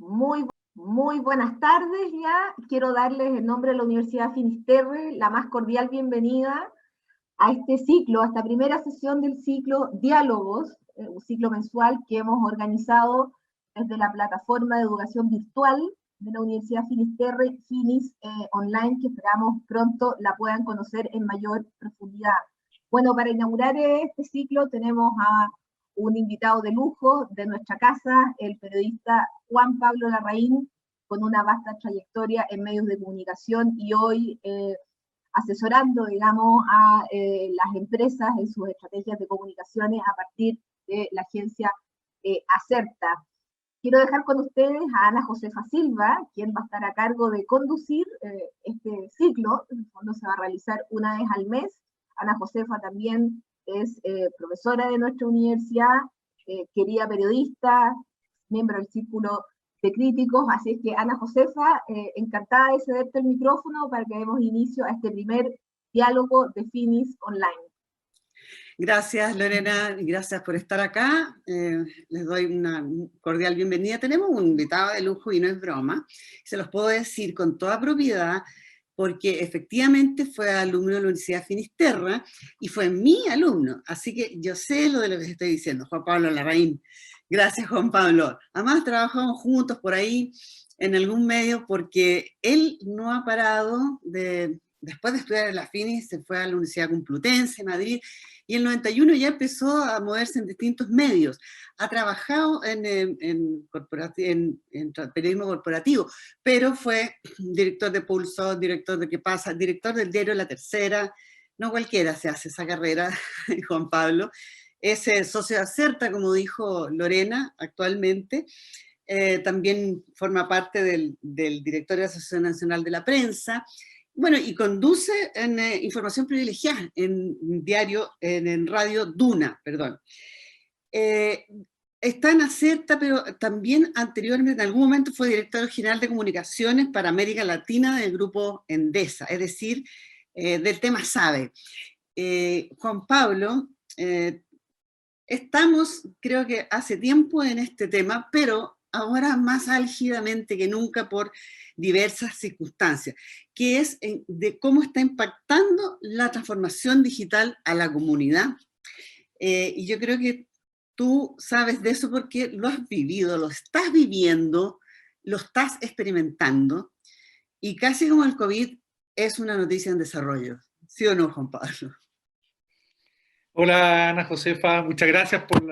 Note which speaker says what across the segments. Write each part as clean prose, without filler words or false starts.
Speaker 1: Muy buenas tardes ya. Quiero darles en nombre de la Universidad Finisterre la más cordial bienvenida a este ciclo, a esta primera sesión del ciclo Diálogos, un ciclo mensual que hemos organizado desde la plataforma de educación virtual de la Universidad Finisterre, Finis Online, que esperamos pronto la puedan conocer en mayor profundidad. Bueno, para inaugurar este ciclo tenemos a un invitado de lujo de nuestra casa, el periodista Juan Pablo Larraín, con una vasta trayectoria en medios de comunicación y hoy asesorando, digamos, a las empresas en sus estrategias de comunicaciones a partir de la agencia Acerta. Quiero dejar con ustedes a Ana Josefa Silva, quien va a estar a cargo de conducir este ciclo. En el fondo se va a realizar una vez al mes. Ana Josefa también es profesora de nuestra universidad, querida periodista, miembro del Círculo de Críticos, así es que Ana Josefa, encantada de cederte el micrófono para que demos inicio a este primer diálogo de Finis Online.
Speaker 2: Gracias, Lorena, y gracias por estar acá. Les doy una cordial bienvenida. Tenemos un invitado de lujo y no es broma. Se los puedo decir con toda propiedad porque efectivamente fue alumno de la Universidad Finisterre y fue mi alumno. Así que yo sé lo de lo que estoy diciendo, Juan Pablo Larraín. Gracias, Juan Pablo. Además, trabajamos juntos por ahí en algún medio porque él no ha parado después de estudiar en la Finis, se fue a la Universidad Complutense, Madrid, y en el 91 ya empezó a moverse en distintos medios. Ha trabajado en periodismo corporativo, pero fue director de Pulso, director de ¿Qué pasa?, director del diario La Tercera. No cualquiera se hace esa carrera, Juan Pablo. Es socio de Acerta, como dijo Lorena, actualmente. También forma parte del directorio de la Asociación Nacional de la Prensa. Bueno, y conduce en Información Privilegiada, en diario, en radio Duna, perdón. Está en Acerta, pero también anteriormente, en algún momento, fue director general de comunicaciones para América Latina del grupo Endesa, es decir, del tema sabe. Juan Pablo, estamos, creo que hace tiempo en este tema, pero ahora más álgidamente que nunca por diversas circunstancias, que es de cómo está impactando la transformación digital a la comunidad. Y yo creo que tú sabes de eso porque lo has vivido, lo estás viviendo, lo estás experimentando, y casi como el COVID es una noticia en desarrollo. ¿Sí o no, Juan Pablo?
Speaker 3: Hola, Ana Josefa, muchas gracias por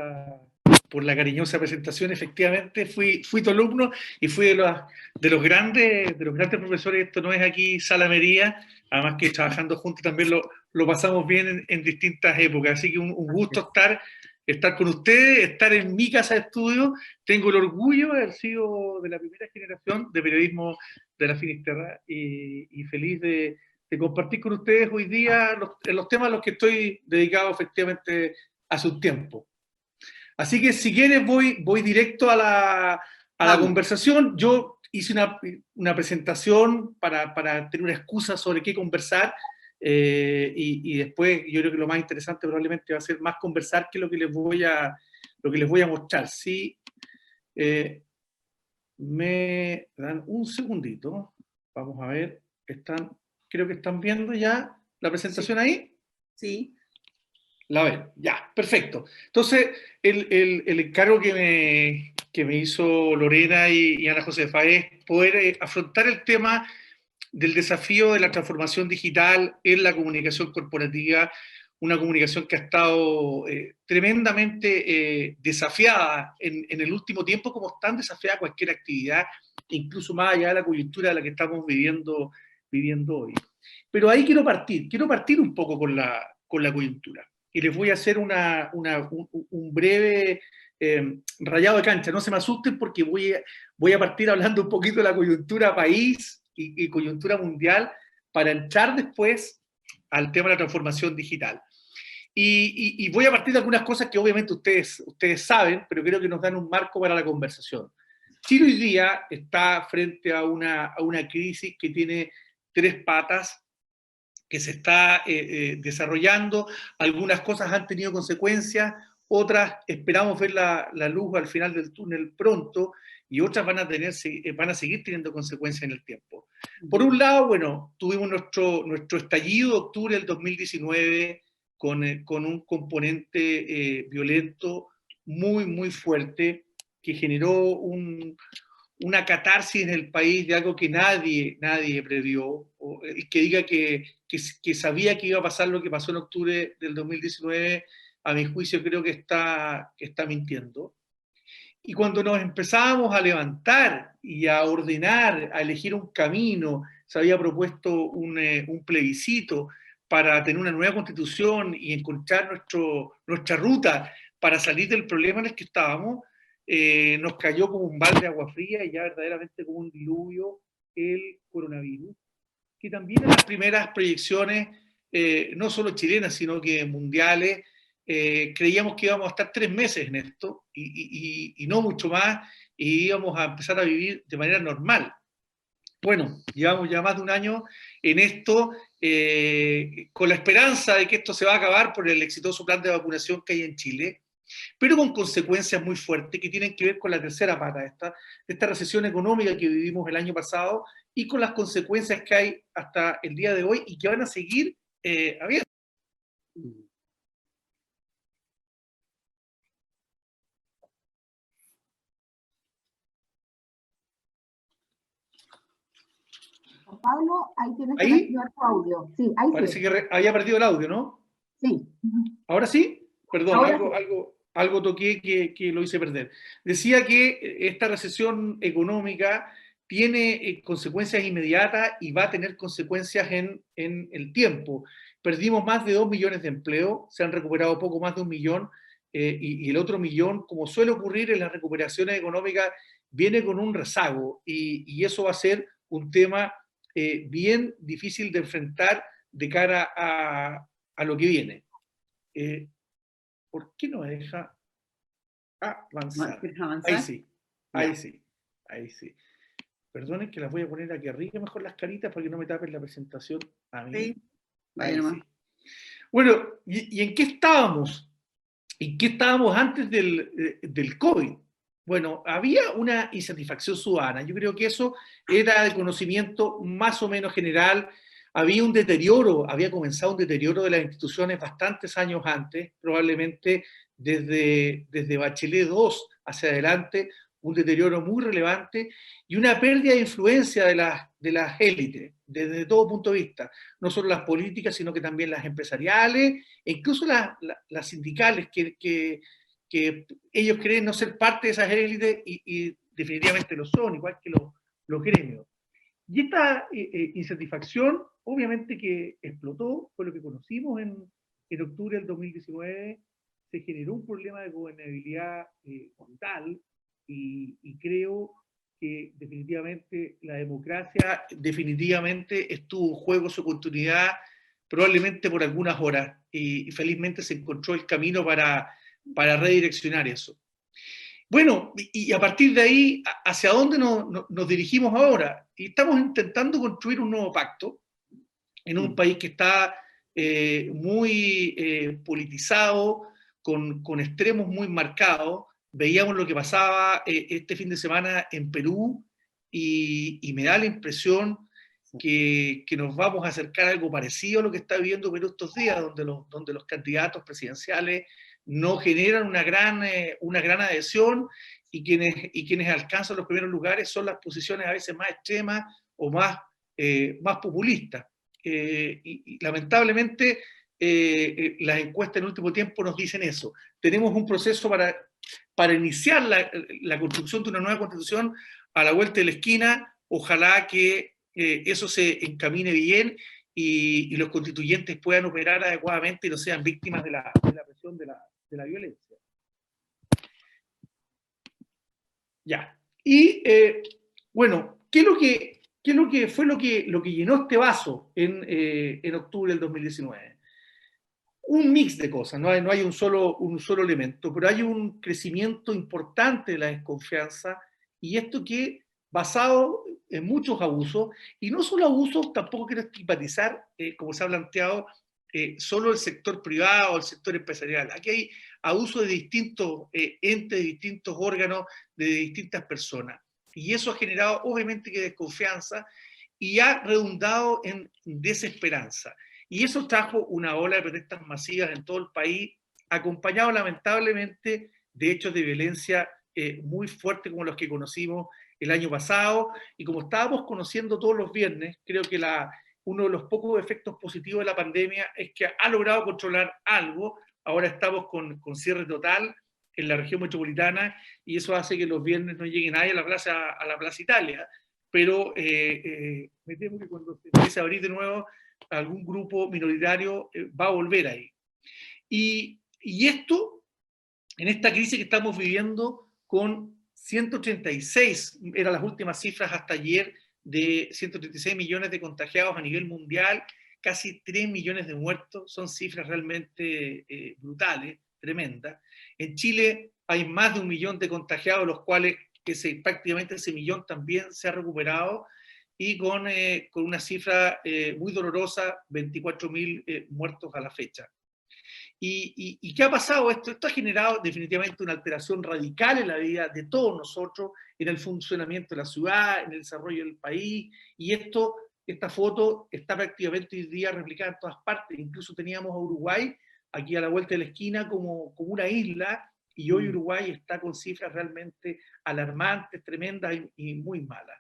Speaker 3: la cariñosa presentación. Efectivamente, fui tu alumno y fui de los grandes profesores. Esto no es aquí salamería, además que trabajando juntos también lo pasamos bien en distintas épocas. Así que un gusto estar con ustedes, estar en mi casa de estudio. Tengo el orgullo de haber sido de la primera generación de periodismo de la Finisterre y feliz de compartir con ustedes hoy día los temas a los que estoy dedicado efectivamente hace un tiempo. Así que si quieres voy directo a la conversación. Yo hice una presentación para tener una excusa sobre qué conversar y después yo creo que lo más interesante probablemente va a ser más conversar que lo que les voy a mostrar. Sí, me dan un segundito. Vamos a ver, creo que están viendo ya la presentación ahí.
Speaker 2: Sí.
Speaker 3: La ven, ya, perfecto. Entonces, el encargo que me hizo Lorena y Ana Josefa es poder afrontar el tema del desafío de la transformación digital en la comunicación corporativa, una comunicación que ha estado tremendamente desafiada en el último tiempo, como está desafiada cualquier actividad, incluso más allá de la coyuntura de la que estamos viviendo hoy. Pero ahí quiero partir un poco con la coyuntura. Y les voy a hacer un breve rayado de cancha. No se me asusten porque voy a partir hablando un poquito de la coyuntura país y coyuntura mundial para entrar después al tema de la transformación digital. Y voy a partir de algunas cosas que obviamente ustedes saben, pero creo que nos dan un marco para la conversación. Chile hoy día está frente a una crisis que tiene tres patas, que se está desarrollando. Algunas cosas han tenido consecuencias, otras esperamos ver la luz al final del túnel pronto, y otras van a seguir teniendo consecuencias en el tiempo. Por un lado, bueno, tuvimos nuestro estallido de octubre del 2019 con un componente violento muy, muy fuerte que generó una catarsis en el país de algo que nadie previó, o el que diga que sabía que iba a pasar lo que pasó en octubre del 2019, a mi juicio creo que está mintiendo. Y cuando nos empezábamos a levantar y a ordenar, a elegir un camino, se había propuesto un plebiscito para tener una nueva constitución y encontrar nuestra ruta para salir del problema en el que estábamos, nos cayó como un balde de agua fría y ya verdaderamente como un diluvio el coronavirus, que también en las primeras proyecciones, no solo chilenas, sino que mundiales, creíamos que íbamos a estar 3 meses en esto y no mucho más, y íbamos a empezar a vivir de manera normal. Bueno, llevamos ya más de un año en esto, con la esperanza de que esto se va a acabar por el exitoso plan de vacunación que hay en Chile, pero con consecuencias muy fuertes que tienen que ver con la tercera pata de esta recesión económica que vivimos el año pasado y con las consecuencias que hay hasta el día de hoy y que van a seguir habiendo.
Speaker 1: Pablo, ahí tienes que
Speaker 3: ¿Ahí?
Speaker 1: reactivar tu audio. Sí, ahí
Speaker 3: Parece
Speaker 1: sí.
Speaker 3: que había perdido el audio, ¿no?
Speaker 1: Sí.
Speaker 3: ¿Ahora sí? Perdón,
Speaker 1: Ahora
Speaker 3: algo toqué que lo hice perder. Decía que esta recesión económica tiene consecuencias inmediatas y va a tener consecuencias en el tiempo. Perdimos más de 2 millones de empleos, se han recuperado poco más de 1 millón, y el otro millón, como suele ocurrir en las recuperaciones económicas, viene con un rezago, y eso va a ser un tema bien difícil de enfrentar de cara a lo que viene. ¿Por qué no me deja avanzar? Ahí sí, ahí sí, ahí sí. Perdonen que las voy a poner aquí arriba mejor las caritas para que no me tapen la presentación a mí.
Speaker 2: Sí, vaya
Speaker 3: Ahí
Speaker 2: nomás.
Speaker 3: sí. Bueno, ¿y en qué estábamos? ¿En qué estábamos antes del COVID? Bueno, había una insatisfacción ciudadana. Yo creo que eso era de conocimiento más o menos general. Había un deterioro, había comenzado un deterioro de las instituciones bastantes años antes, probablemente desde Bachelet II hacia adelante, un deterioro muy relevante y una pérdida de influencia de las élites, desde todo punto de vista, no solo las políticas, sino que también las empresariales, e incluso las sindicales, que ellos creen no ser parte de esas élites y definitivamente lo son, igual que los gremios. Y esta insatisfacción, obviamente que explotó, fue lo que conocimos en octubre del 2019, se generó un problema de gobernabilidad brutal, y creo que definitivamente la democracia definitivamente estuvo en juego su continuidad, probablemente por algunas horas, y felizmente se encontró el camino para redireccionar eso. Bueno, y a partir de ahí, ¿hacia dónde nos dirigimos ahora? Y estamos intentando construir un nuevo pacto en un país que está muy politizado, con extremos muy marcados. Veíamos lo que pasaba este fin de semana en Perú y me da la impresión que nos vamos a acercar a algo parecido a lo que está viviendo Perú estos días, donde los candidatos presidenciales no generan una gran adhesión, y quienes alcanzan los primeros lugares son las posiciones a veces más extremas o más populistas. Y lamentablemente las encuestas en el último tiempo nos dicen eso. Tenemos un proceso para iniciar la construcción de una nueva constitución a la vuelta de la esquina. Ojalá que eso se encamine bien y los constituyentes puedan operar adecuadamente y no sean víctimas de la presión de la violencia. Ya. Y bueno, ¿qué es lo que fue lo que llenó este vaso en octubre del 2019? Un mix de cosas, no hay un solo elemento, pero hay un crecimiento importante de la desconfianza, y esto que basado en muchos abusos, y no solo abusos, tampoco quiero estigmatizar, como se ha planteado, solo el sector privado o el sector empresarial. Aquí hay abuso de distintos entes, de distintos órganos, de distintas personas. Y eso ha generado obviamente que desconfianza y ha redundado en desesperanza. Y eso trajo una ola de protestas masivas en todo el país, acompañado lamentablemente de hechos de violencia muy fuertes como los que conocimos el año pasado. Y como estábamos conociendo todos los viernes, creo que uno de los pocos efectos positivos de la pandemia es que ha logrado controlar algo. Ahora estamos con cierre total en la región metropolitana y eso hace que los viernes no llegue nadie a la Plaza Italia. Pero me temo que cuando se empiece a abrir de nuevo, algún grupo minoritario va a volver ahí. Y esto, en esta crisis que estamos viviendo con 136, eran las últimas cifras hasta ayer, de 136 millones de contagiados a nivel mundial, casi 3 millones de muertos, son cifras realmente brutales, tremendas. En Chile hay más de 1 millón de contagiados, los cuales prácticamente ese millón también se ha recuperado, y con una cifra muy dolorosa, 24.000 muertos a la fecha. ¿Y qué ha pasado? Esto ha generado definitivamente una alteración radical en la vida de todos nosotros, en el funcionamiento de la ciudad, en el desarrollo del país, y esta foto está prácticamente hoy día replicada en todas partes. Incluso teníamos a Uruguay aquí a la vuelta de la esquina como una isla, y hoy Uruguay está con cifras realmente alarmantes, tremendas y muy malas.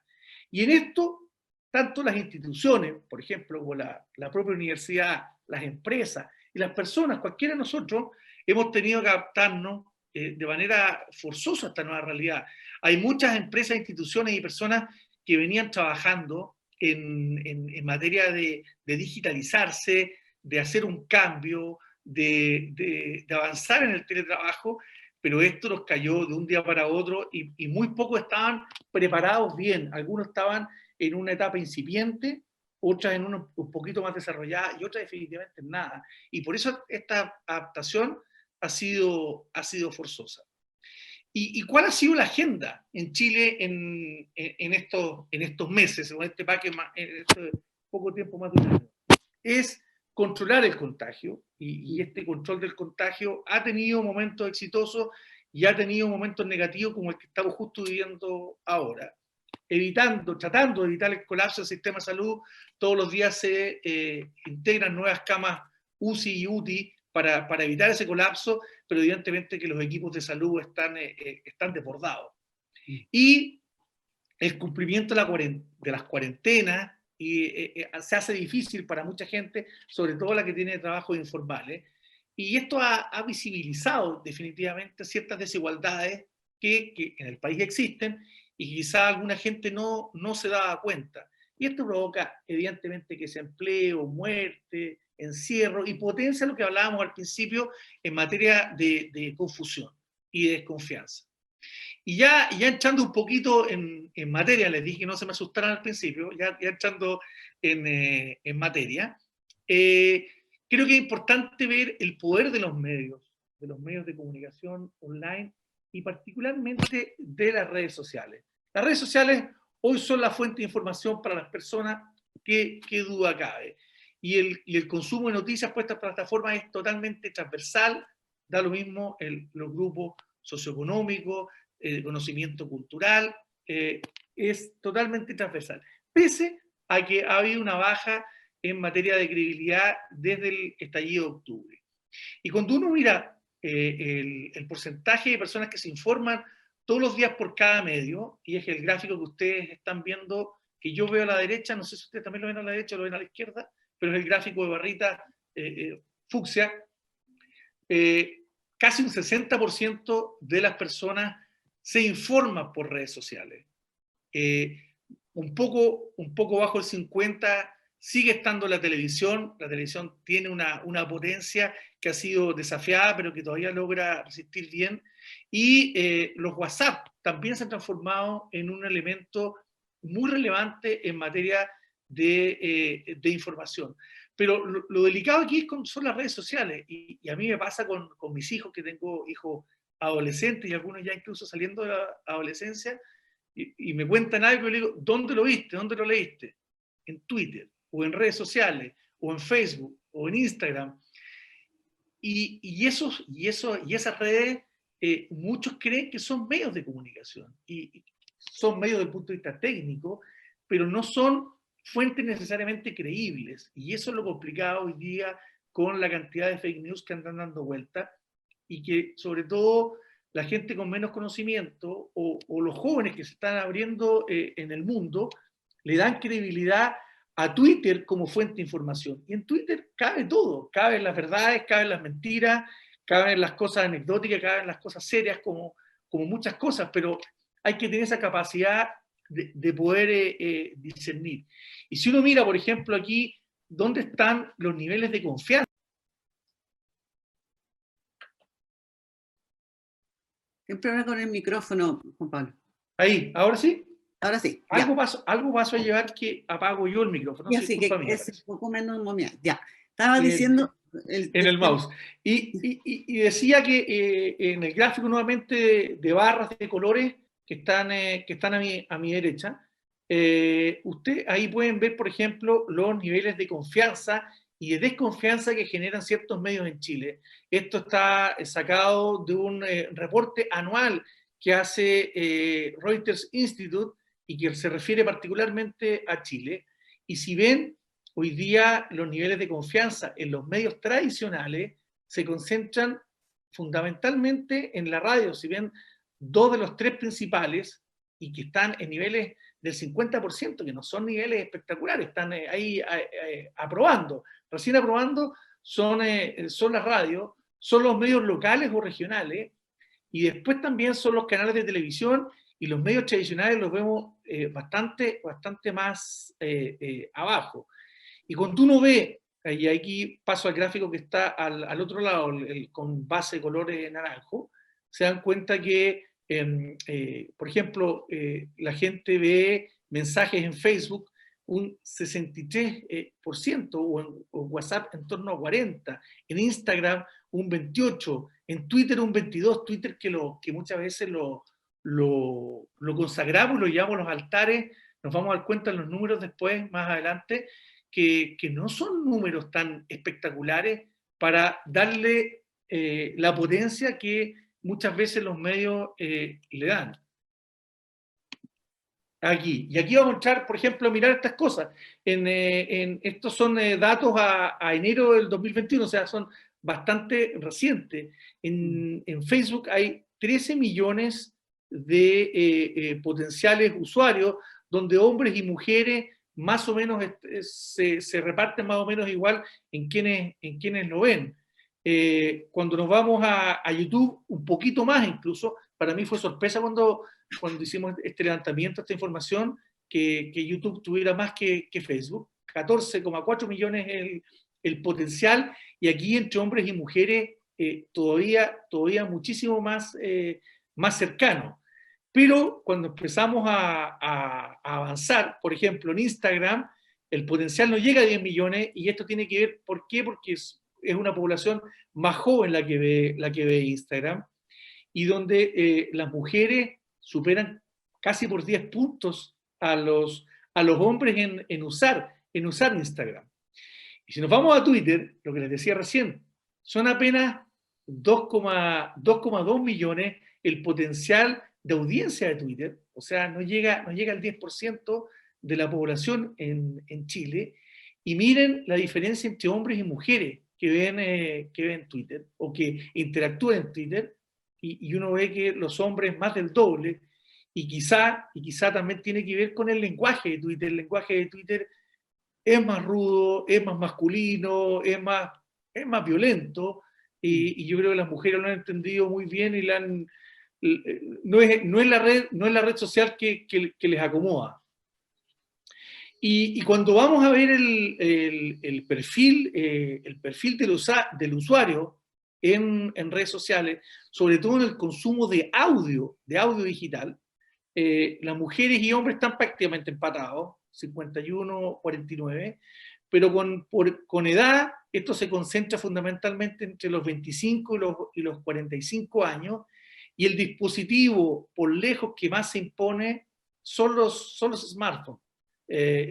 Speaker 3: Y en esto, tanto las instituciones, por ejemplo, como la propia universidad, las empresas y las personas, cualquiera de nosotros, hemos tenido que adaptarnos de manera forzosa a esta nueva realidad. Hay muchas empresas, instituciones y personas que venían trabajando en materia de digitalizarse, de hacer un cambio, de avanzar en el teletrabajo, pero esto nos cayó de un día para otro y muy pocos estaban preparados bien. Algunos estaban en una etapa incipiente, otras en un poquito más desarrollada y otras definitivamente en nada. Y por eso esta adaptación ha sido forzosa. ¿Y cuál ha sido la agenda en Chile en estos meses, en este poco tiempo más de un año? Es controlar el contagio, y este control del contagio ha tenido momentos exitosos y ha tenido momentos negativos como el que estamos justo viviendo ahora. Tratando de evitar el colapso del sistema de salud, todos los días se integran nuevas camas UCI y UTI para evitar ese colapso, pero evidentemente que los equipos de salud están desbordados. Y el cumplimiento de las cuarentenas se hace difícil para mucha gente, sobre todo la que tiene trabajos informales, y esto ha visibilizado definitivamente ciertas desigualdades que en el país existen y quizá alguna gente no se daba cuenta. Y esto provoca evidentemente que desempleo, muerte, encierro, y potencia lo que hablábamos al principio en materia de confusión y de desconfianza. Y ya entrando un poquito en materia, les dije que no se me asustaran al principio, ya entrando en materia, creo que es importante ver el poder de los medios de comunicación online y particularmente de las redes sociales. Las redes sociales hoy son la fuente de información para las personas, qué duda cabe. Y el consumo de noticias por estas plataformas es totalmente transversal, da lo mismo los grupos socioeconómicos, conocimiento cultural, es totalmente transversal, pese a que ha habido una baja en materia de credibilidad desde el estallido de octubre. Y cuando uno mira el porcentaje de personas que se informan todos los días por cada medio, y es el gráfico que ustedes están viendo, que yo veo a la derecha, no sé si ustedes también lo ven a la derecha o lo ven a la izquierda, pero es el gráfico de barrita fucsia, casi un 60% de las personas se informan por redes sociales. Un poco bajo el 50% sigue estando la televisión tiene una potencia que ha sido desafiada, pero que todavía logra resistir bien, y los WhatsApp también se han transformado en un elemento muy relevante en materia de información. Pero lo delicado aquí son las redes sociales, y a mí me pasa con mis hijos, que tengo hijos adolescentes y algunos ya incluso saliendo de la adolescencia, y me cuentan algo y le digo, ¿dónde lo viste? ¿Dónde lo leíste? En Twitter, o en redes sociales, o en Facebook, o en Instagram. Y esas redes, muchos creen que son medios de comunicación. Y son medios desde el punto de vista técnico, pero no son fuentes necesariamente creíbles. Y eso es lo complicado hoy día con la cantidad de fake news que andan dando vuelta y que sobre todo la gente con menos conocimiento o los jóvenes que se están abriendo en el mundo le dan credibilidad a Twitter como fuente de información. Y en Twitter cabe todo, caben las verdades, caben las mentiras, caben las cosas anecdóticas, caben las cosas serias, como muchas cosas, pero hay que tener esa capacidad de poder discernir. Y si uno mira, por ejemplo, aquí, ¿dónde están los niveles de confianza?
Speaker 2: Hay un problema con el micrófono, Juan Pablo.
Speaker 3: Ahí, ¿ahora sí?
Speaker 2: Ahora sí.
Speaker 3: Algo paso a llevar que apago yo el micrófono.
Speaker 2: Ya, sí, que es un poco menos momial. Ya, estaba diciendo...
Speaker 3: en el mouse. Y decía que en el gráfico nuevamente de barras de colores que están a mi derecha, usted ahí pueden ver, por ejemplo, los niveles de confianza y de desconfianza que generan ciertos medios en Chile. Esto está sacado de un reporte anual que hace Reuters Institute y que se refiere particularmente a Chile. Y si ven, hoy día los niveles de confianza en los medios tradicionales se concentran fundamentalmente en la radio. Si ven, 2 de los 3 principales y que están en niveles del 50%, que no son niveles espectaculares, están ahí aprobando. Recién aprobando son las radios, son los medios locales o regionales, y después también son los canales de televisión, y los medios tradicionales los vemos bastante más abajo. Y cuando uno ve, y aquí paso al gráfico que está al otro lado, con base de colores naranjo, se dan cuenta que, por ejemplo, la gente ve mensajes en Facebook un 63%, o en WhatsApp en torno a 40%, en Instagram un 28%, en Twitter un 22%, Twitter que muchas veces lo consagramos, lo llevamos a los altares, nos vamos a dar cuenta en los números después, más adelante, que no son números tan espectaculares para darle la potencia que muchas veces los medios le dan. Aquí. Y aquí vamos a entrar, por ejemplo, a mirar estas cosas. Estos son datos a enero del 2021, o sea, son bastante recientes. En Facebook hay 13 millones de potenciales usuarios, donde hombres y mujeres más o menos se reparten más o menos igual en quienes lo ven. Cuando nos vamos a YouTube, un poquito más incluso, para mí fue sorpresa cuando hicimos este levantamiento, esta información, que YouTube tuviera más que Facebook, 14,4 millones el potencial, y aquí entre hombres y mujeres todavía muchísimo más cercano. Pero cuando empezamos a avanzar, por ejemplo, en Instagram, el potencial no llega a 10 millones, y esto tiene que ver, ¿por qué? Porque es una población más joven la que ve Instagram, y donde las mujeres superan casi por 10 puntos a los hombres en usar Instagram. Y si nos vamos a Twitter, lo que les decía recién, son apenas 2,2 millones el potencial de audiencia de Twitter, o sea, no llega al 10% de la población en Chile, y miren la diferencia entre hombres y mujeres que ven Twitter, o que interactúan en Twitter, y uno ve que los hombres más del doble, y quizá también tiene que ver con el lenguaje de Twitter. El lenguaje de Twitter es más rudo, es más masculino, es más violento, y yo creo que las mujeres lo han entendido muy bien y no es la red social que les acomoda. Y cuando vamos a ver el perfil del usuario en redes sociales, sobre todo en el consumo de audio digital, las mujeres y hombres están prácticamente empatados, 51-49, pero con edad esto se concentra fundamentalmente entre los 25 y los 45 años, y el dispositivo por lejos que más se impone son los smartphones,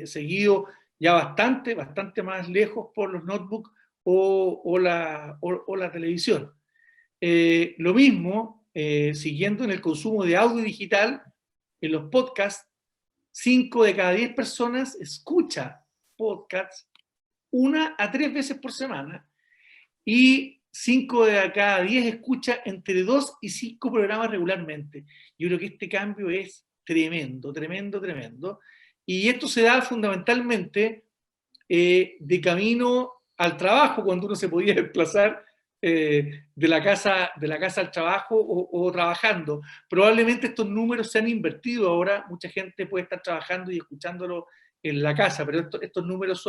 Speaker 3: seguido ya bastante más lejos por los notebooks o la televisión. Lo mismo, siguiendo en el consumo de audio digital, en los podcasts, 5 de cada 10 personas escucha podcasts 1 a 3 veces por semana y 5 de cada 10 escucha entre 2 y 5 programas regularmente. Yo creo que este cambio es tremendo, tremendo, tremendo. Y esto se da fundamentalmente de camino al trabajo, cuando uno se podía desplazar de la casa al trabajo o trabajando. Probablemente estos números se han invertido ahora, mucha gente puede estar trabajando y escuchándolo en la casa, pero estos números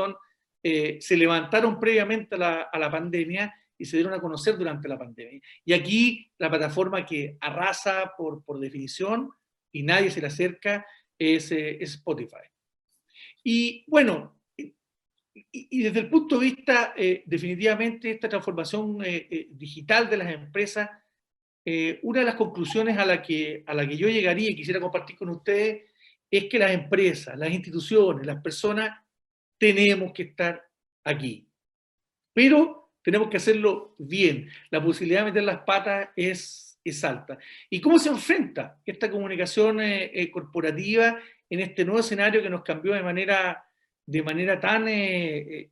Speaker 3: se levantaron previamente a la pandemia y se dieron a conocer durante la pandemia. Y aquí la plataforma que arrasa por definición y nadie se le acerca es Spotify. Y bueno, y desde el punto de vista, definitivamente, esta transformación digital de las empresas, una de las conclusiones a la que yo llegaría y quisiera compartir con ustedes es que las empresas, las instituciones, las personas, tenemos que estar aquí. Pero tenemos que hacerlo bien. La posibilidad de meter las patas es alta. ¿Y cómo se enfrenta esta comunicación corporativa en este nuevo escenario que nos cambió de manera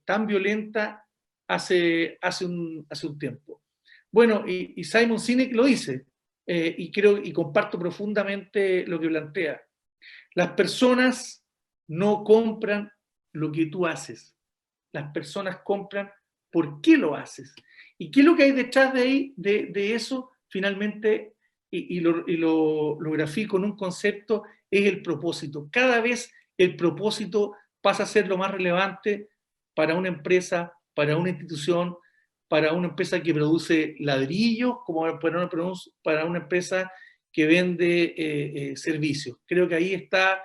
Speaker 3: tan violenta hace un tiempo? Bueno, y Simon Sinek lo dice, y comparto profundamente lo que plantea. Las personas no compran lo que tú haces. Las personas compran por qué lo haces. ¿Y qué es lo que hay detrás de eso? Finalmente, y lo grafico en un concepto, es el propósito. Cada vez el propósito pasa a ser lo más relevante para una empresa, para una institución, para una empresa que produce ladrillos, como para una empresa que vende servicios. Creo que ahí está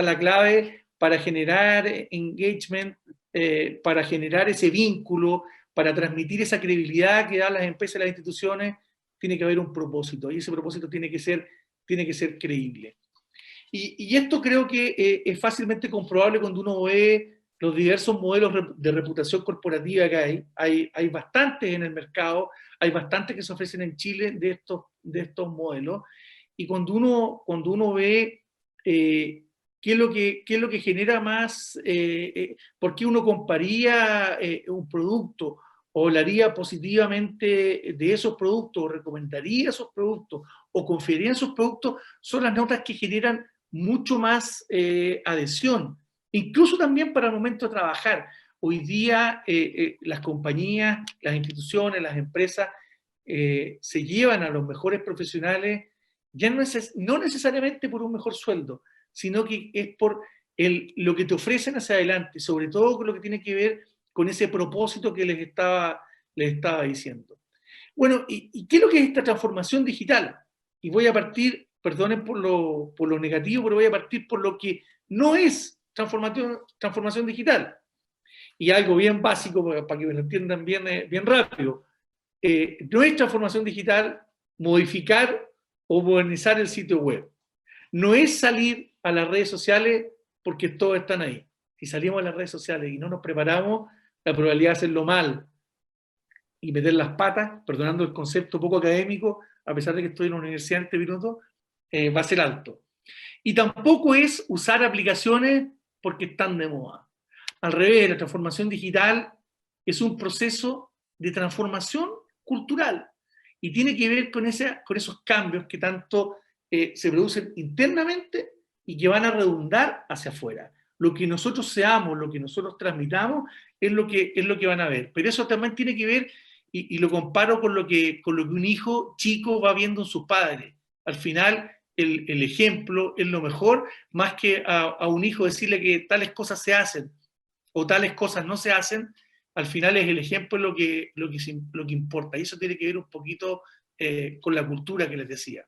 Speaker 3: la clave para generar engagement, para generar ese vínculo, para transmitir esa credibilidad que dan las empresas y las instituciones. Tiene que haber un propósito, y ese propósito tiene que ser creíble. Y esto creo que es fácilmente comprobable cuando uno ve los diversos modelos de reputación corporativa que hay bastantes en el mercado, hay bastantes que se ofrecen en Chile de estos modelos, y cuando uno ve qué es lo que genera más, por qué uno compraría un producto, o hablaría positivamente de esos productos, o recomendaría esos productos, o confiaría en esos productos, son las notas que generan mucho más adhesión, incluso también para el momento de trabajar. Hoy día las compañías, las instituciones, las empresas se llevan a los mejores profesionales, ya no necesariamente por un mejor sueldo, sino que es por lo que te ofrecen hacia adelante, sobre todo con lo que tiene que ver con ese propósito que les estaba diciendo. Bueno, ¿y qué es lo que es esta transformación digital? Y voy a partir, perdonen por lo negativo, pero voy a partir por lo que no es transformación digital. Y algo bien básico, para que me lo entiendan bien rápido. No es transformación digital modificar o modernizar el sitio web. No es salir a las redes sociales porque todos están ahí. Si salimos a las redes sociales y no nos preparamos, la probabilidad de hacerlo mal y meter las patas, perdonando el concepto poco académico, a pesar de que estoy en la universidad en este minuto, va a ser alto. Y tampoco es usar aplicaciones porque están de moda. Al revés, la transformación digital es un proceso de transformación cultural y tiene que ver con esos cambios que tanto se producen internamente y que van a redundar hacia afuera. Lo que nosotros seamos, lo que nosotros transmitamos, es lo que van a ver. Pero eso también tiene que ver, y lo comparo con lo que un hijo chico va viendo en sus padres. Al final, el ejemplo es lo mejor, más que a un hijo decirle que tales cosas se hacen o tales cosas no se hacen. Al final es el ejemplo lo que importa. Y eso tiene que ver un poquito con la cultura que les decía.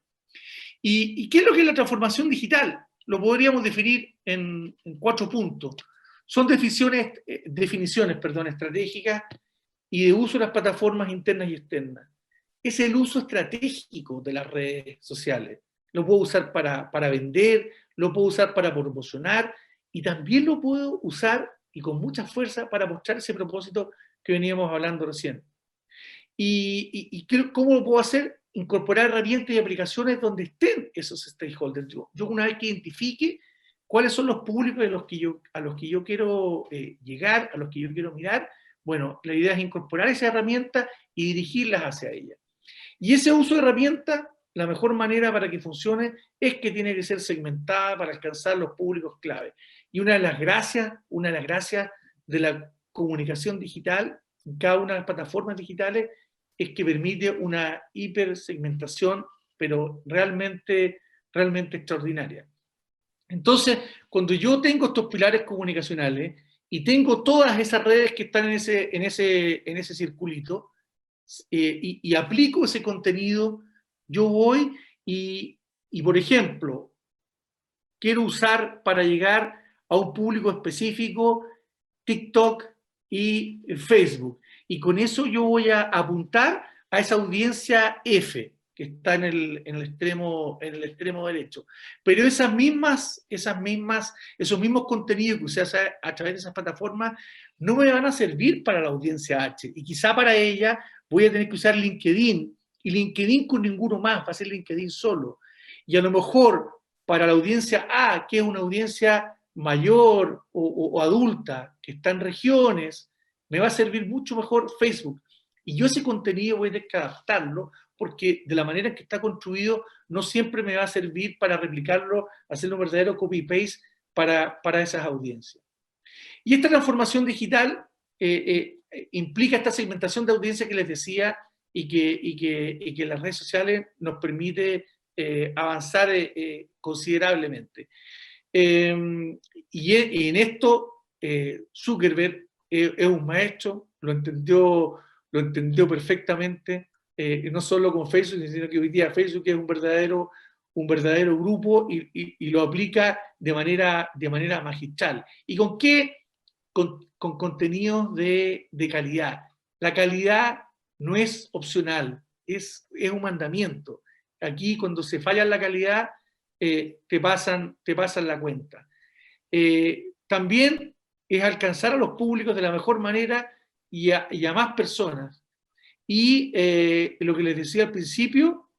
Speaker 3: ¿Y qué es lo que es la transformación digital? Lo podríamos definir en 4 puntos. Son definiciones estratégicas y de uso de las plataformas internas y externas. Es el uso estratégico de las redes sociales. Lo puedo usar para vender, lo puedo usar para promocionar, y también lo puedo usar, y con mucha fuerza, para mostrar ese propósito que veníamos hablando recién. ¿Y cómo lo puedo hacer? incorporar herramientas y aplicaciones donde estén esos stakeholders. Yo una vez que identifique cuáles son los públicos a los que yo quiero llegar, a los que yo quiero mirar, bueno, la idea es incorporar esas herramientas y dirigirlas hacia ellas. Y ese uso de herramientas, la mejor manera para que funcione es que tiene que ser segmentada para alcanzar los públicos clave. Y una de las gracias de la comunicación digital en cada una de las plataformas digitales es que permite una hipersegmentación, pero realmente extraordinaria. Entonces, cuando yo tengo estos pilares comunicacionales y tengo todas esas redes que están en ese circulito, y aplico ese contenido, yo voy por ejemplo, quiero usar para llegar a un público específico TikTok y Facebook. Y con eso yo voy a apuntar a esa audiencia F, que está en el extremo derecho. Pero esos mismos contenidos que se hacen a través de esas plataformas no me van a servir para la audiencia H. Y quizá para ella voy a tener que usar LinkedIn, y LinkedIn con ninguno más, va a ser LinkedIn solo. Y a lo mejor para la audiencia A, que es una audiencia mayor o adulta, que está en regiones, me va a servir mucho mejor Facebook. Y yo ese contenido voy a tener que adaptarlo, porque de la manera en que está construido, no siempre me va a servir para replicarlo, hacerlo un verdadero copy-paste para esas audiencias. Y esta transformación digital implica esta segmentación de audiencia que les decía y que las redes sociales nos permite avanzar considerablemente. Y en esto Zuckerberg es un maestro, lo entendió perfectamente, no solo con Facebook, sino que hoy día Facebook es un verdadero grupo y lo aplica de manera magistral. ¿Y con qué? Con contenidos de calidad. La calidad no es opcional, es un mandamiento. Aquí cuando se falla en la calidad, te pasan la cuenta. También es alcanzar a los públicos de la mejor manera y a más personas. Y lo que les decía al principio,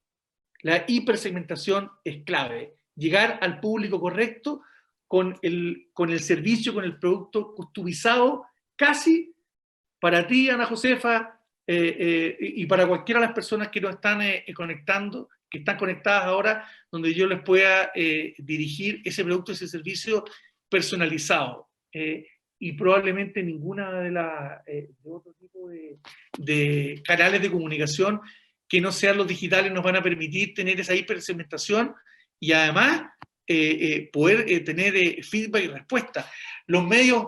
Speaker 3: la hipersegmentación es clave. Llegar al público correcto con el servicio, con el producto customizado casi para ti, Ana Josefa, y para cualquiera de las personas que nos están conectando, que están conectadas ahora, donde yo les pueda dirigir ese producto, ese servicio personalizado. Y probablemente ninguna de otro tipo de canales de comunicación que no sean los digitales nos van a permitir tener esa hipersegmentación y además poder tener feedback y respuesta. Los medios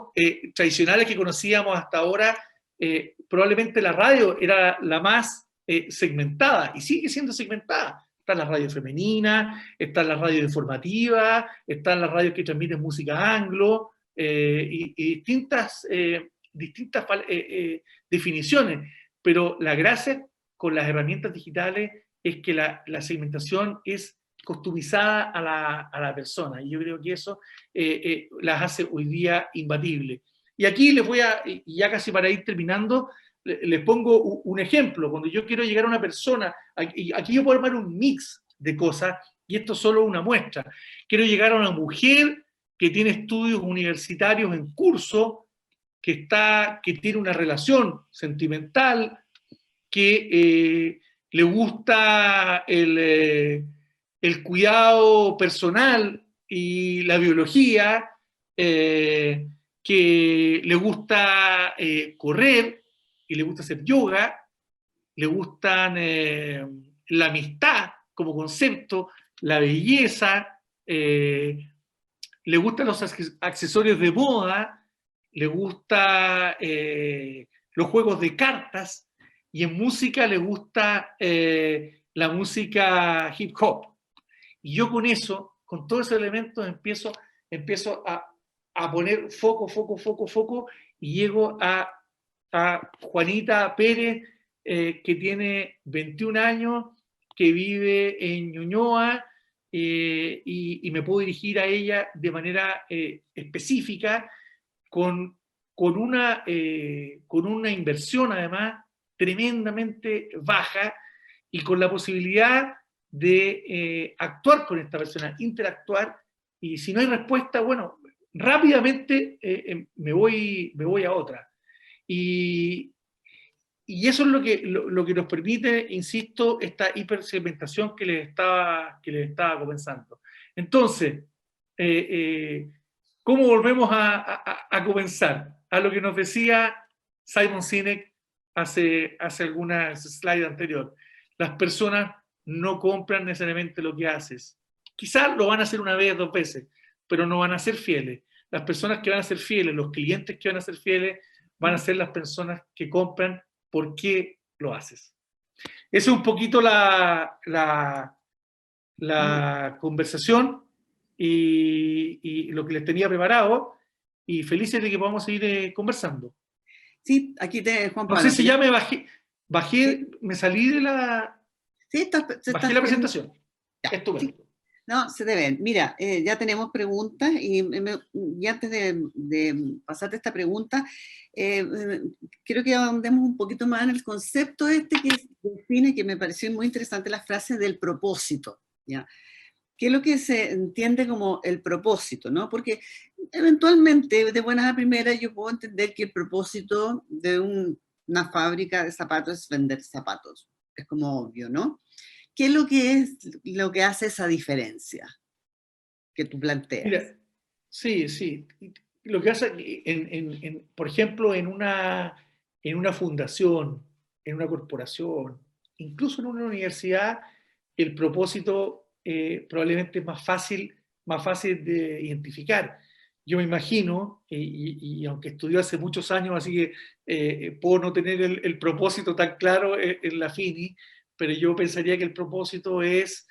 Speaker 3: tradicionales que conocíamos hasta ahora, probablemente la radio era la más segmentada y sigue siendo segmentada. Están las radios femeninas, están las radios informativas, están las radios que transmiten música anglo y distintas definiciones. Pero la gracia con las herramientas digitales es que la segmentación es customizada a la persona y yo creo que eso las hace hoy día imbatibles. Y aquí les voy a, ya casi para ir terminando, les pongo un ejemplo. Cuando yo quiero llegar a una persona, aquí yo puedo armar un mix de cosas, y esto es solo una muestra. Quiero llegar a una mujer que tiene estudios universitarios en curso, que tiene una relación sentimental, que le gusta el cuidado personal y la biología, que le gusta correr y le gusta hacer yoga, le gustan la amistad como concepto, la belleza, le gustan los accesorios de moda, le gustan los juegos de cartas y en música le gusta la música hip hop. Y yo con eso, con todos esos elementos, empiezo a poner foco, y llego a Juanita Pérez, que tiene 21 años, que vive en Ñuñoa, y me puedo dirigir a ella de manera específica, con una inversión además tremendamente baja, y con la posibilidad de actuar con esta persona, interactuar, y si no hay respuesta, bueno, rápidamente me voy a otra. Y eso es lo que nos permite, insisto, esta hipersegmentación que les estaba comenzando. Entonces, ¿cómo volvemos a comenzar? A lo que nos decía Simon Sinek hace algunas slides anteriores. Las personas no compran necesariamente lo que haces. Quizás lo van a hacer una vez, 2 veces, pero no van a ser fieles. Las personas que van a ser fieles, los clientes que van a ser fieles, van a ser las personas que compran por qué lo haces. Esa es un poquito la conversación y lo que les tenía preparado, y felices de que podamos seguir conversando.
Speaker 2: Sí, aquí Juan Pablo.
Speaker 3: No sé si ya me bajé, me salí de la...
Speaker 2: Sí,
Speaker 3: bajé la presentación.
Speaker 2: Ya,
Speaker 3: estupendo.
Speaker 2: Sí. No, se te ven. Mira, ya tenemos preguntas y antes de pasarte esta pregunta, quiero que ahondemos un poquito más en el concepto que define, que me pareció muy interesante, la frase del propósito, ¿ya? ¿Qué es lo que se entiende como el propósito, ¿no? Porque eventualmente, de buenas a primeras, yo puedo entender que el propósito de una fábrica de zapatos es vender zapatos. Es como obvio, ¿no? ¿Qué es lo que hace esa diferencia que tú planteas?
Speaker 3: Mira, sí. Lo que hace, por ejemplo, en una fundación, en una corporación, incluso en una universidad, el propósito probablemente es más fácil de identificar. Yo me imagino, y aunque estudié hace muchos años, así que puedo no tener el propósito tan claro en la FINI, pero yo pensaría que el propósito es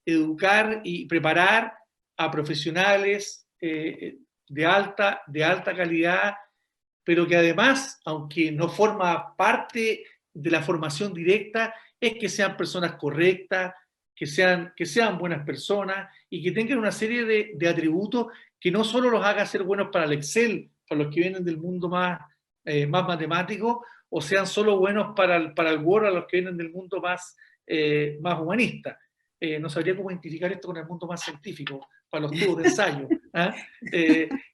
Speaker 3: educar y preparar a profesionales de alta calidad, pero que además, aunque no forma parte de la formación directa, es que sean personas correctas, que sean buenas personas y que tengan una serie de atributos que no solo los haga ser buenos para el Excel, para los que vienen del mundo más matemático, o sean solo buenos para el Word, a los que vienen del mundo más humanista. No sabría cómo identificar esto con el mundo más científico, para los tubos de ensayo.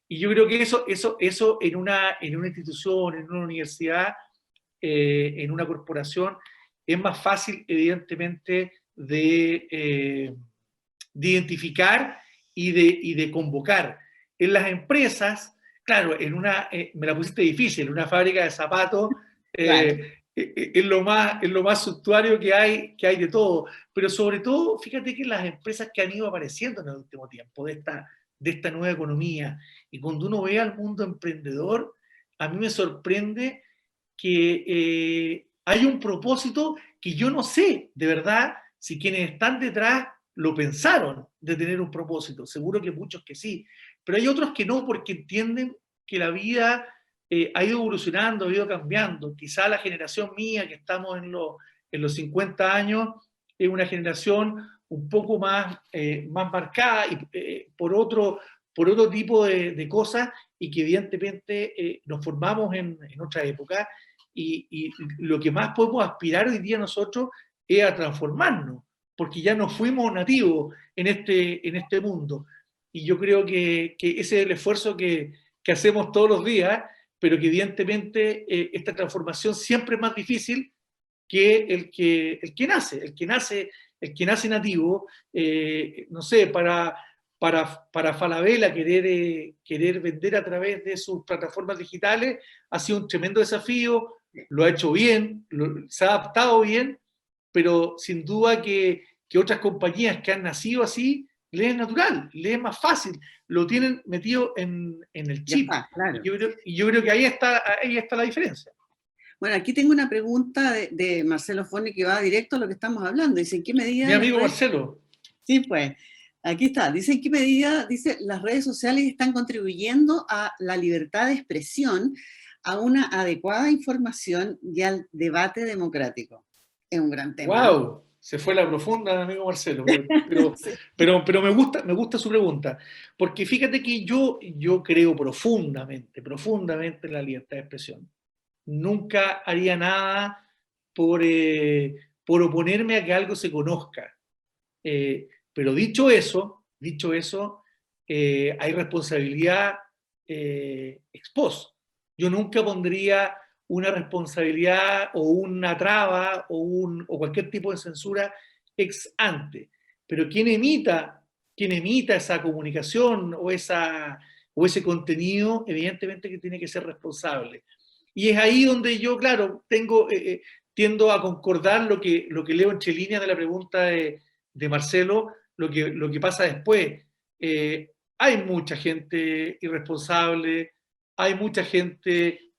Speaker 3: Y yo creo que eso en una institución, en una universidad, en una corporación, es más fácil, evidentemente, de identificar y de convocar. En las empresas, claro, me la pusiste difícil, en una fábrica de zapatos,
Speaker 2: Claro.
Speaker 3: es lo más suntuario que hay de todo. Pero sobre todo, fíjate que las empresas que han ido apareciendo en el último tiempo, de esta nueva economía, y cuando uno ve al mundo emprendedor, a mí me sorprende que hay un propósito que yo no sé, de verdad, si quienes están detrás lo pensaron de tener un propósito. Seguro que muchos que sí, pero hay otros que no, porque entienden que la vida ha ido evolucionando, ha ido cambiando. Quizá la generación mía, que estamos en los 50 años, es una generación un poco más marcada y por otro tipo de cosas, y que evidentemente nos formamos en otra época, y lo que más podemos aspirar hoy día nosotros es a transformarnos, porque ya no fuimos nativos en este mundo. Y yo creo que ese es el esfuerzo que hacemos todos los días, pero que evidentemente esta transformación siempre es más difícil que el que nace nativo. No sé, para Falabella querer vender a través de sus plataformas digitales ha sido un tremendo desafío, lo ha hecho bien, se ha adaptado bien, pero sin duda que otras compañías que han nacido así, les es natural, les es más fácil, lo tienen metido en el chip.
Speaker 2: Está, claro.
Speaker 3: Y yo creo que ahí está la diferencia.
Speaker 2: Bueno, aquí tengo una pregunta de Marcelo Forni que va directo a lo que estamos hablando. Dice, ¿en qué medida...
Speaker 3: Mi amigo Marcelo.
Speaker 2: Sí, pues, aquí está. Dice, ¿en qué medida, las redes sociales están contribuyendo a la libertad de expresión, a una adecuada información y al debate democrático? Es un gran tema.
Speaker 3: ¡Wow! ¿No? Se fue a la profunda, amigo Marcelo,
Speaker 2: Sí.
Speaker 3: pero me gusta su pregunta, porque fíjate que yo creo profundamente en la libertad de expresión. Nunca haría nada por por oponerme a que algo se conozca. Pero dicho eso, hay responsabilidad ex post. Yo nunca pondría una responsabilidad o una traba o cualquier tipo de censura ex ante. Pero quien emita esa comunicación o ese contenido, evidentemente que tiene que ser responsable. Y es ahí donde yo, claro, tiendo a concordar lo que leo entre líneas de la pregunta de Marcelo, lo que pasa después. Hay mucha gente irresponsable, hay mucha gente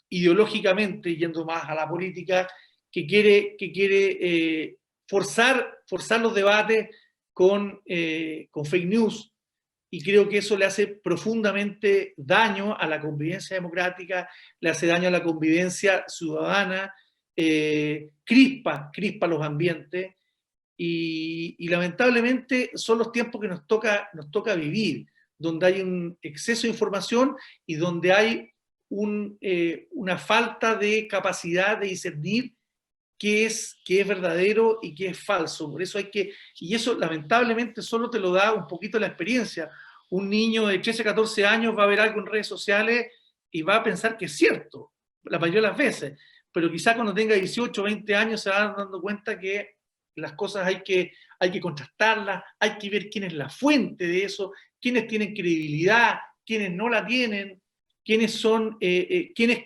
Speaker 3: ideológicamente, yendo más a la política, que quiere forzar los debates con fake news, y creo que eso le hace profundamente daño a la convivencia democrática, le hace daño a la convivencia ciudadana, crispa los ambientes, y lamentablemente son los tiempos que nos toca vivir, donde hay un exceso de información y donde hay una falta de capacidad de discernir qué es verdadero y qué es falso. Por eso y eso lamentablemente solo te lo da un poquito la experiencia. Un niño de 13, 14 años va a ver algo en redes sociales y va a pensar que es cierto, la mayoría de las veces, pero quizá cuando tenga 18, 20 años se va dando cuenta que las cosas hay que contrastarlas, hay que ver quién es la fuente de eso, quiénes tienen credibilidad, quiénes no la tienen, quiénes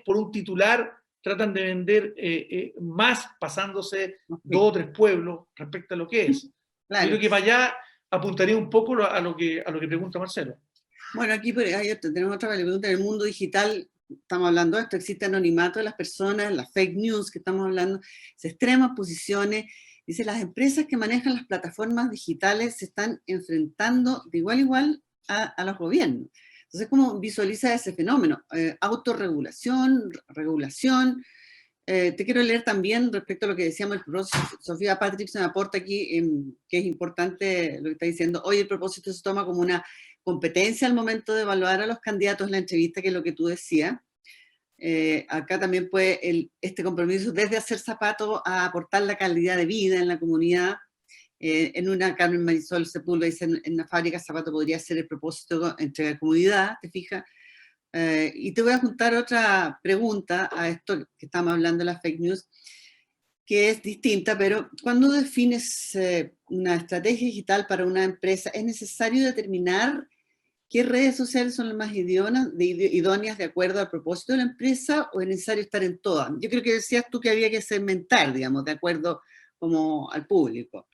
Speaker 3: por un titular tratan de vender más pasándose 2 o 3 pueblos respecto a lo que es. Claro. Yo creo que para allá apuntaría un poco a lo que pregunta Marcelo.
Speaker 2: Bueno, aquí tenemos otra pregunta. En el mundo digital, estamos hablando de esto, existe anonimato de las personas, las fake news que estamos hablando, extremas posiciones. Dice, las empresas que manejan las plataformas digitales se están enfrentando de igual a igual a los gobiernos. Entonces, ¿cómo visualiza ese fenómeno? Autorregulación, regulación. Te quiero leer también respecto a lo que decíamos, el propósito. Sofía Patrickson aporta aquí que es importante lo que está diciendo. Hoy el propósito se toma como una competencia al momento de evaluar a los candidatos en la entrevista, que es lo que tú decías. Acá también puede este compromiso desde hacer zapatos a aportar la calidad de vida en la comunidad. En una, Carmen Marisol Sepúlveda dice, en una fábrica de zapatos podría ser el propósito entre la comunidad, ¿te fijas? Y te voy a juntar otra pregunta a esto que estamos hablando de las fake news, que es distinta, pero cuando defines una estrategia digital para una empresa, ¿es necesario determinar qué redes sociales son las más idóneas de acuerdo al propósito de la empresa, o es necesario estar en todas? Yo creo que decías tú que había que segmentar, digamos, de acuerdo como al público.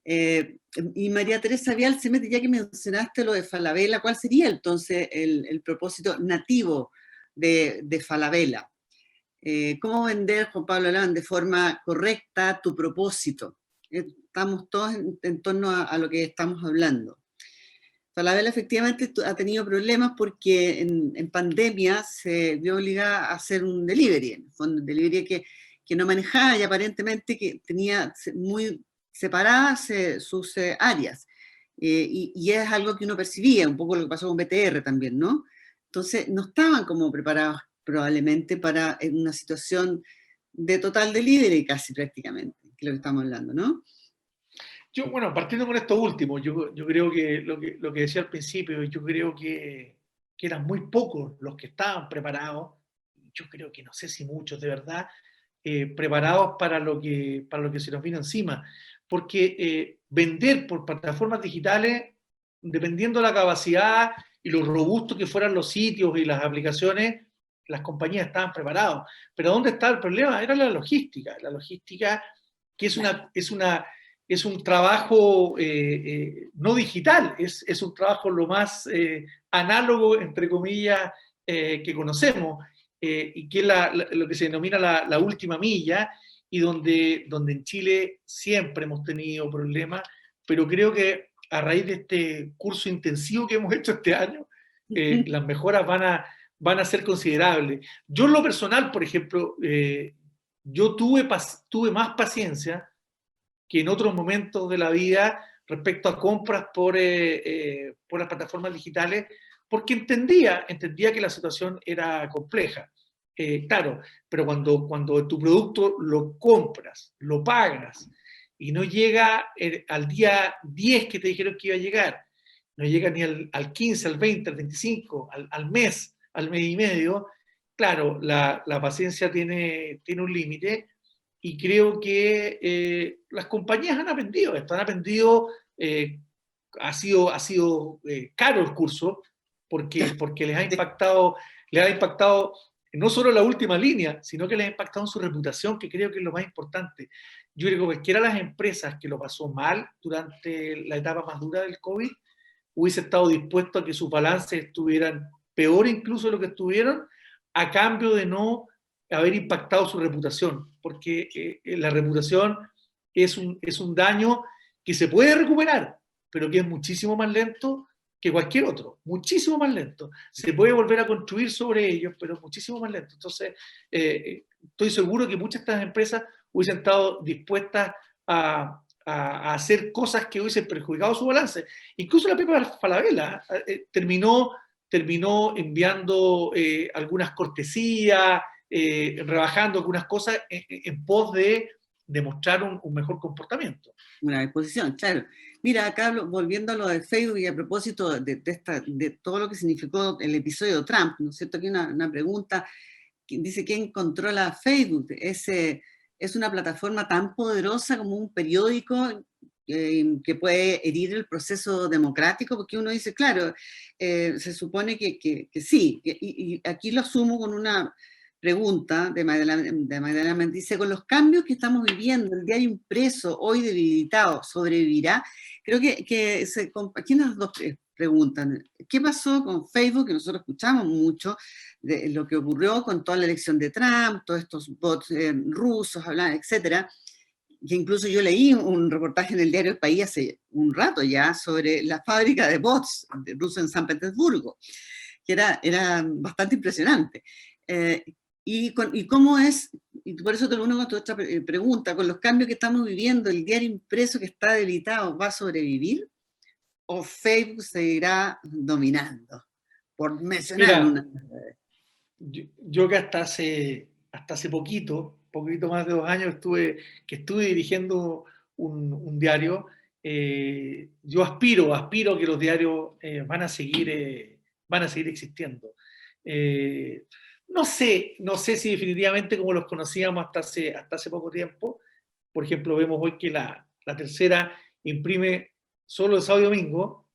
Speaker 2: Y María Teresa Vial, ya que mencionaste lo de Falabella, ¿cuál sería entonces el propósito nativo de Falabella? ¿Cómo vender, Juan Pablo Alamán, de forma correcta tu propósito? Estamos todos en torno a lo que estamos hablando. Falabella efectivamente ha tenido problemas porque en pandemia se vio obligada a hacer un delivery, en el fondo, un delivery que no manejaba y aparentemente que tenía muy separadas sus áreas. Y es algo que uno percibía, un poco lo que pasó con BTR también, ¿no? Entonces, no estaban como preparados probablemente para una situación de total delivery casi prácticamente, que es lo que estamos hablando, ¿no?
Speaker 3: Yo, bueno, partiendo con esto último, yo creo que lo que decía al principio, yo creo que eran muy pocos los que estaban preparados, yo creo que no sé si muchos de verdad, preparados para lo que se nos vino encima. Porque vender por plataformas digitales, dependiendo de la capacidad y lo robusto que fueran los sitios y las aplicaciones, las compañías estaban preparadas. Pero ¿dónde está el problema? Era la logística que es un trabajo no digital, es un trabajo lo más análogo, entre comillas, que conocemos, y que es lo que se denomina la última milla, y donde en Chile siempre hemos tenido problemas, pero creo que a raíz de este curso intensivo que hemos hecho este año, las mejoras van a ser considerables. Yo en lo personal, por ejemplo, yo tuve más paciencia que en otros momentos de la vida respecto a compras por las plataformas digitales, porque entendía que la situación era compleja. claro, pero cuando tu producto lo compras, lo pagas, y no llega al día 10 que te dijeron que iba a llegar, no llega ni al 15, al 20, al 25, al mes y medio, claro, la paciencia tiene un límite, y creo que las compañías han aprendido esto, ha sido caro el curso, porque les ha impactado no solo la última línea, sino que les ha impactado en su reputación, que creo que es lo más importante. Yo creo que cualquiera de las empresas que lo pasó mal durante la etapa más dura del COVID hubiese estado dispuesto a que sus balances estuvieran peor incluso de lo que estuvieron, a cambio de no haber impactado su reputación, porque la reputación es un daño que se puede recuperar, pero que es muchísimo más lento que cualquier otro, muchísimo más lento. Se puede volver a construir sobre ellos, pero es muchísimo más lento. Entonces, estoy seguro que muchas de estas empresas hubiesen estado dispuestas a hacer cosas que hubiesen perjudicado su balance. Incluso la Pepa Falabella terminó enviando algunas cortesías, rebajando algunas cosas en pos de demostrar un mejor comportamiento.
Speaker 2: Una exposición, claro. Mira, acá volviendo a lo de Facebook y a propósito de todo lo que significó el episodio de Trump, ¿no es cierto? Aquí una pregunta que dice: ¿quién controla Facebook? Es una plataforma tan poderosa como un periódico que puede herir el proceso democrático, porque uno dice, claro, se supone que sí, y aquí lo asumo con una pregunta de Magdalena Mendiz. Dice: con los cambios que estamos viviendo, el diario impreso, hoy debilitado, ¿sobrevivirá? Creo que aquí las dos preguntan, ¿qué pasó con Facebook? Que nosotros escuchamos mucho de lo que ocurrió con toda la elección de Trump, todos estos bots rusos, etcétera, que incluso yo leí un reportaje en el diario El País hace un rato ya sobre la fábrica de bots rusos en San Petersburgo, que era bastante impresionante. Y cómo es, y por eso te uno con tu otra pregunta, con los cambios que estamos viviendo, ¿el diario impreso que está debilitado va a sobrevivir? ¿O Facebook seguirá dominando? Por mencionar una.
Speaker 3: Yo que hasta hace poquito más de 2 años estuve dirigiendo un diario, yo aspiro a que los diarios van a seguir existiendo. No sé si definitivamente como los conocíamos hasta hace poco tiempo. Por ejemplo, vemos hoy que la Tercera imprime solo el sábado y domingo,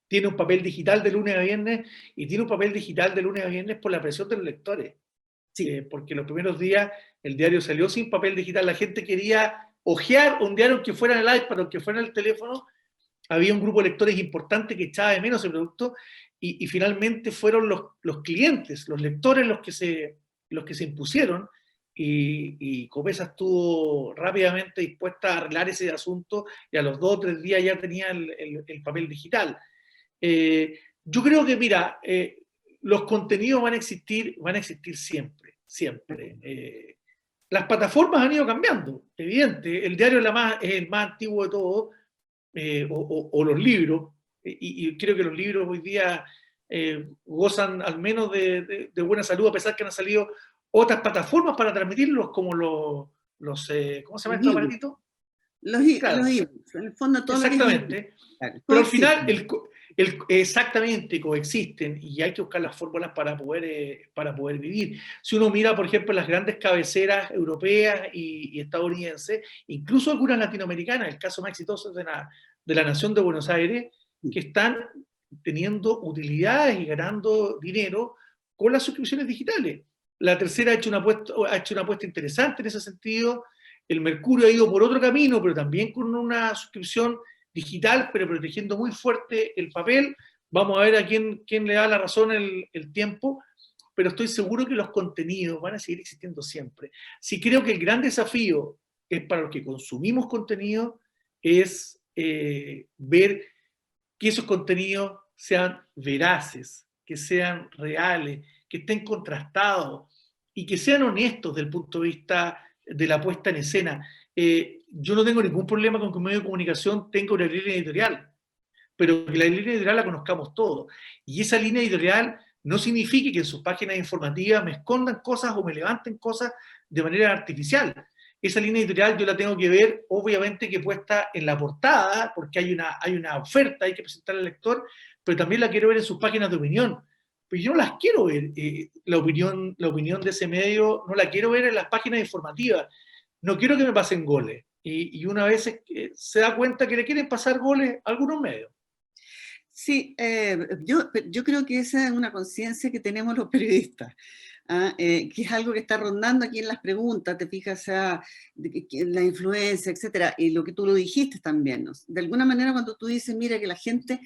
Speaker 3: tiene un papel digital de lunes a viernes, y tiene un papel digital de lunes a viernes por la presión de los lectores. Sí. Porque los primeros días el diario salió sin papel digital, la gente quería hojear un diario que fuera en el iPad o que fuera en el teléfono. Había un grupo de lectores importante que echaba de menos ese producto, y finalmente fueron los clientes, los lectores los que se impusieron, y Copesa estuvo rápidamente dispuesta a arreglar ese asunto, y a los 2 o 3 días ya tenía el papel digital. Yo creo que, mira, los contenidos van a existir siempre. Las plataformas han ido cambiando, evidente. El diario es el más antiguo de todos, o los libros, y creo que los libros hoy día gozan al menos de buena salud, a pesar que han salido otras plataformas para transmitirlos, como los ¿cómo se llama este aparatito?
Speaker 2: Los ebooks, en el fondo todo.
Speaker 3: Exactamente. Pero al final, exactamente, coexisten, y hay que buscar las fórmulas para poder vivir. Si uno mira, por ejemplo, las grandes cabeceras europeas y estadounidenses, incluso algunas latinoamericanas, el caso más exitoso es de la Nación de Buenos Aires, que están teniendo utilidades y ganando dinero con las suscripciones digitales. La Tercera ha hecho una apuesta interesante en ese sentido. El Mercurio ha ido por otro camino, pero también con una suscripción digital, pero protegiendo muy fuerte el papel. Vamos a ver a quién le da la razón el tiempo, pero estoy seguro que los contenidos van a seguir existiendo siempre. Sí, creo que el gran desafío es para los que consumimos contenido, es ver que esos contenidos sean veraces, que sean reales, que estén contrastados y que sean honestos desde el punto de vista de la puesta en escena. Yo no tengo ningún problema con que un medio de comunicación tenga una línea editorial, pero que la línea editorial la conozcamos todos. Y esa línea editorial no signifique que en sus páginas informativas me escondan cosas o me levanten cosas de manera artificial. Esa línea editorial yo la tengo que ver, obviamente, que puesta en la portada, porque hay una oferta, hay que presentar al lector, pero también la quiero ver en sus páginas de opinión. Pero yo no las quiero ver, la opinión de ese medio, no la quiero ver en las páginas informativas. No quiero que me pasen goles. Y una vez se da cuenta que le quieren pasar goles a algunos medios.
Speaker 2: Sí, yo creo que esa es una conciencia que tenemos los periodistas, que es algo que está rondando aquí en las preguntas, te fijas, o sea, la influencia, etcétera, y lo que tú lo dijiste también, ¿no? De alguna manera cuando tú dices, mira, que la gente,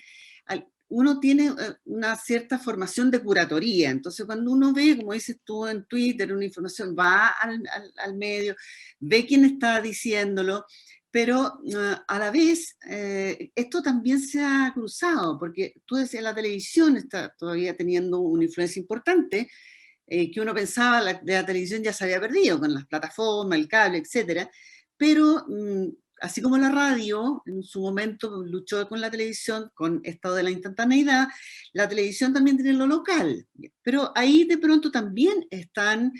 Speaker 2: uno tiene una cierta formación de curatoría, entonces cuando uno ve, como dices tú en Twitter, una información, va al medio, ve quién está diciéndolo, pero a la vez esto también se ha cruzado, porque tú decías, la televisión está todavía teniendo una influencia importante, que uno pensaba de la televisión ya se había perdido con las plataformas, el cable, etcétera, pero así como la radio en su momento luchó con la televisión, con esto de la instantaneidad, la televisión también tiene lo local, pero ahí de pronto también están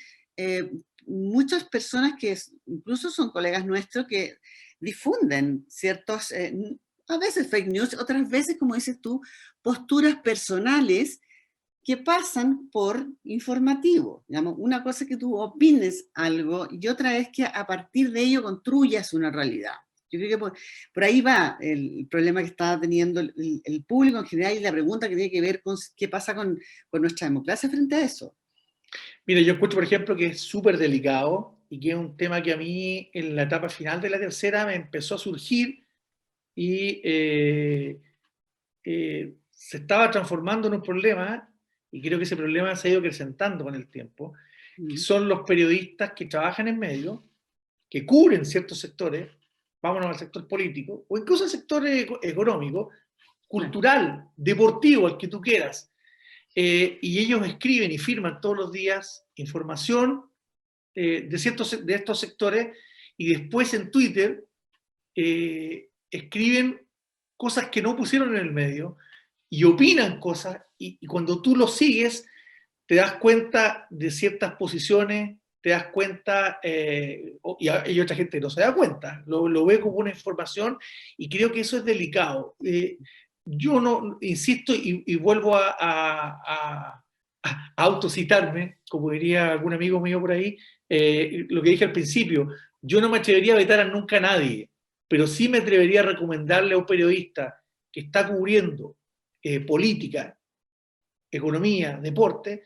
Speaker 2: muchas personas que incluso son colegas nuestros que difunden ciertos, a veces fake news, otras veces, como dices tú, posturas personales que pasan por informativo. Digamos, una cosa es que tú opines algo y otra es que a partir de ello construyas una realidad. Yo creo que por ahí va el problema que está teniendo el público en general y la pregunta que tiene que ver con qué pasa con nuestra democracia frente a eso.
Speaker 3: Mira, yo encuentro, por ejemplo, que es súper delicado y que es un tema que a mí en la etapa final de la tercera me empezó a surgir y se estaba transformando en un problema, y creo que ese problema se ha ido acrecentando con el tiempo, que son los periodistas que trabajan en medios, que cubren ciertos sectores, vámonos al sector político, o incluso al sector económico, cultural, deportivo, el que tú quieras, y ellos escriben y firman todos los días información de estos sectores, y después en Twitter escriben cosas que no pusieron en el medio, y opinan cosas, y cuando tú los sigues, te das cuenta de ciertas posiciones, te das cuenta, y hay otra gente que no se da cuenta, lo ve como una información, y creo que eso es delicado. Yo no, insisto, y vuelvo a autocitarme, como diría algún amigo mío por ahí, lo que dije al principio, yo no me atrevería a vetar a nunca a nadie, pero sí me atrevería a recomendarle a un periodista que está cubriendo política, economía, deporte,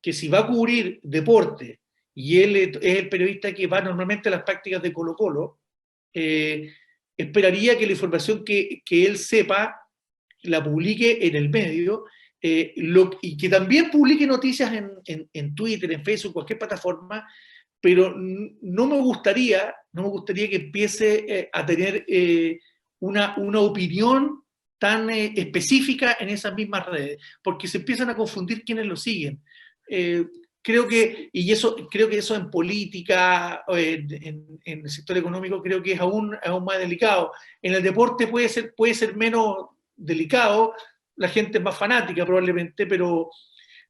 Speaker 3: que si va a cubrir deporte y él es el periodista que va normalmente a las prácticas de Colo-Colo, esperaría que la información que él sepa la publique en el medio, y que también publique noticias en Twitter, en Facebook, cualquier plataforma, pero no me gustaría que empiece a tener una opinión tan específica en esas mismas redes, porque se empiezan a confundir quienes lo siguen. Creo que eso en política, en el sector económico, creo que es aún más delicado. En el deporte puede ser menos delicado, la gente es más fanática probablemente, pero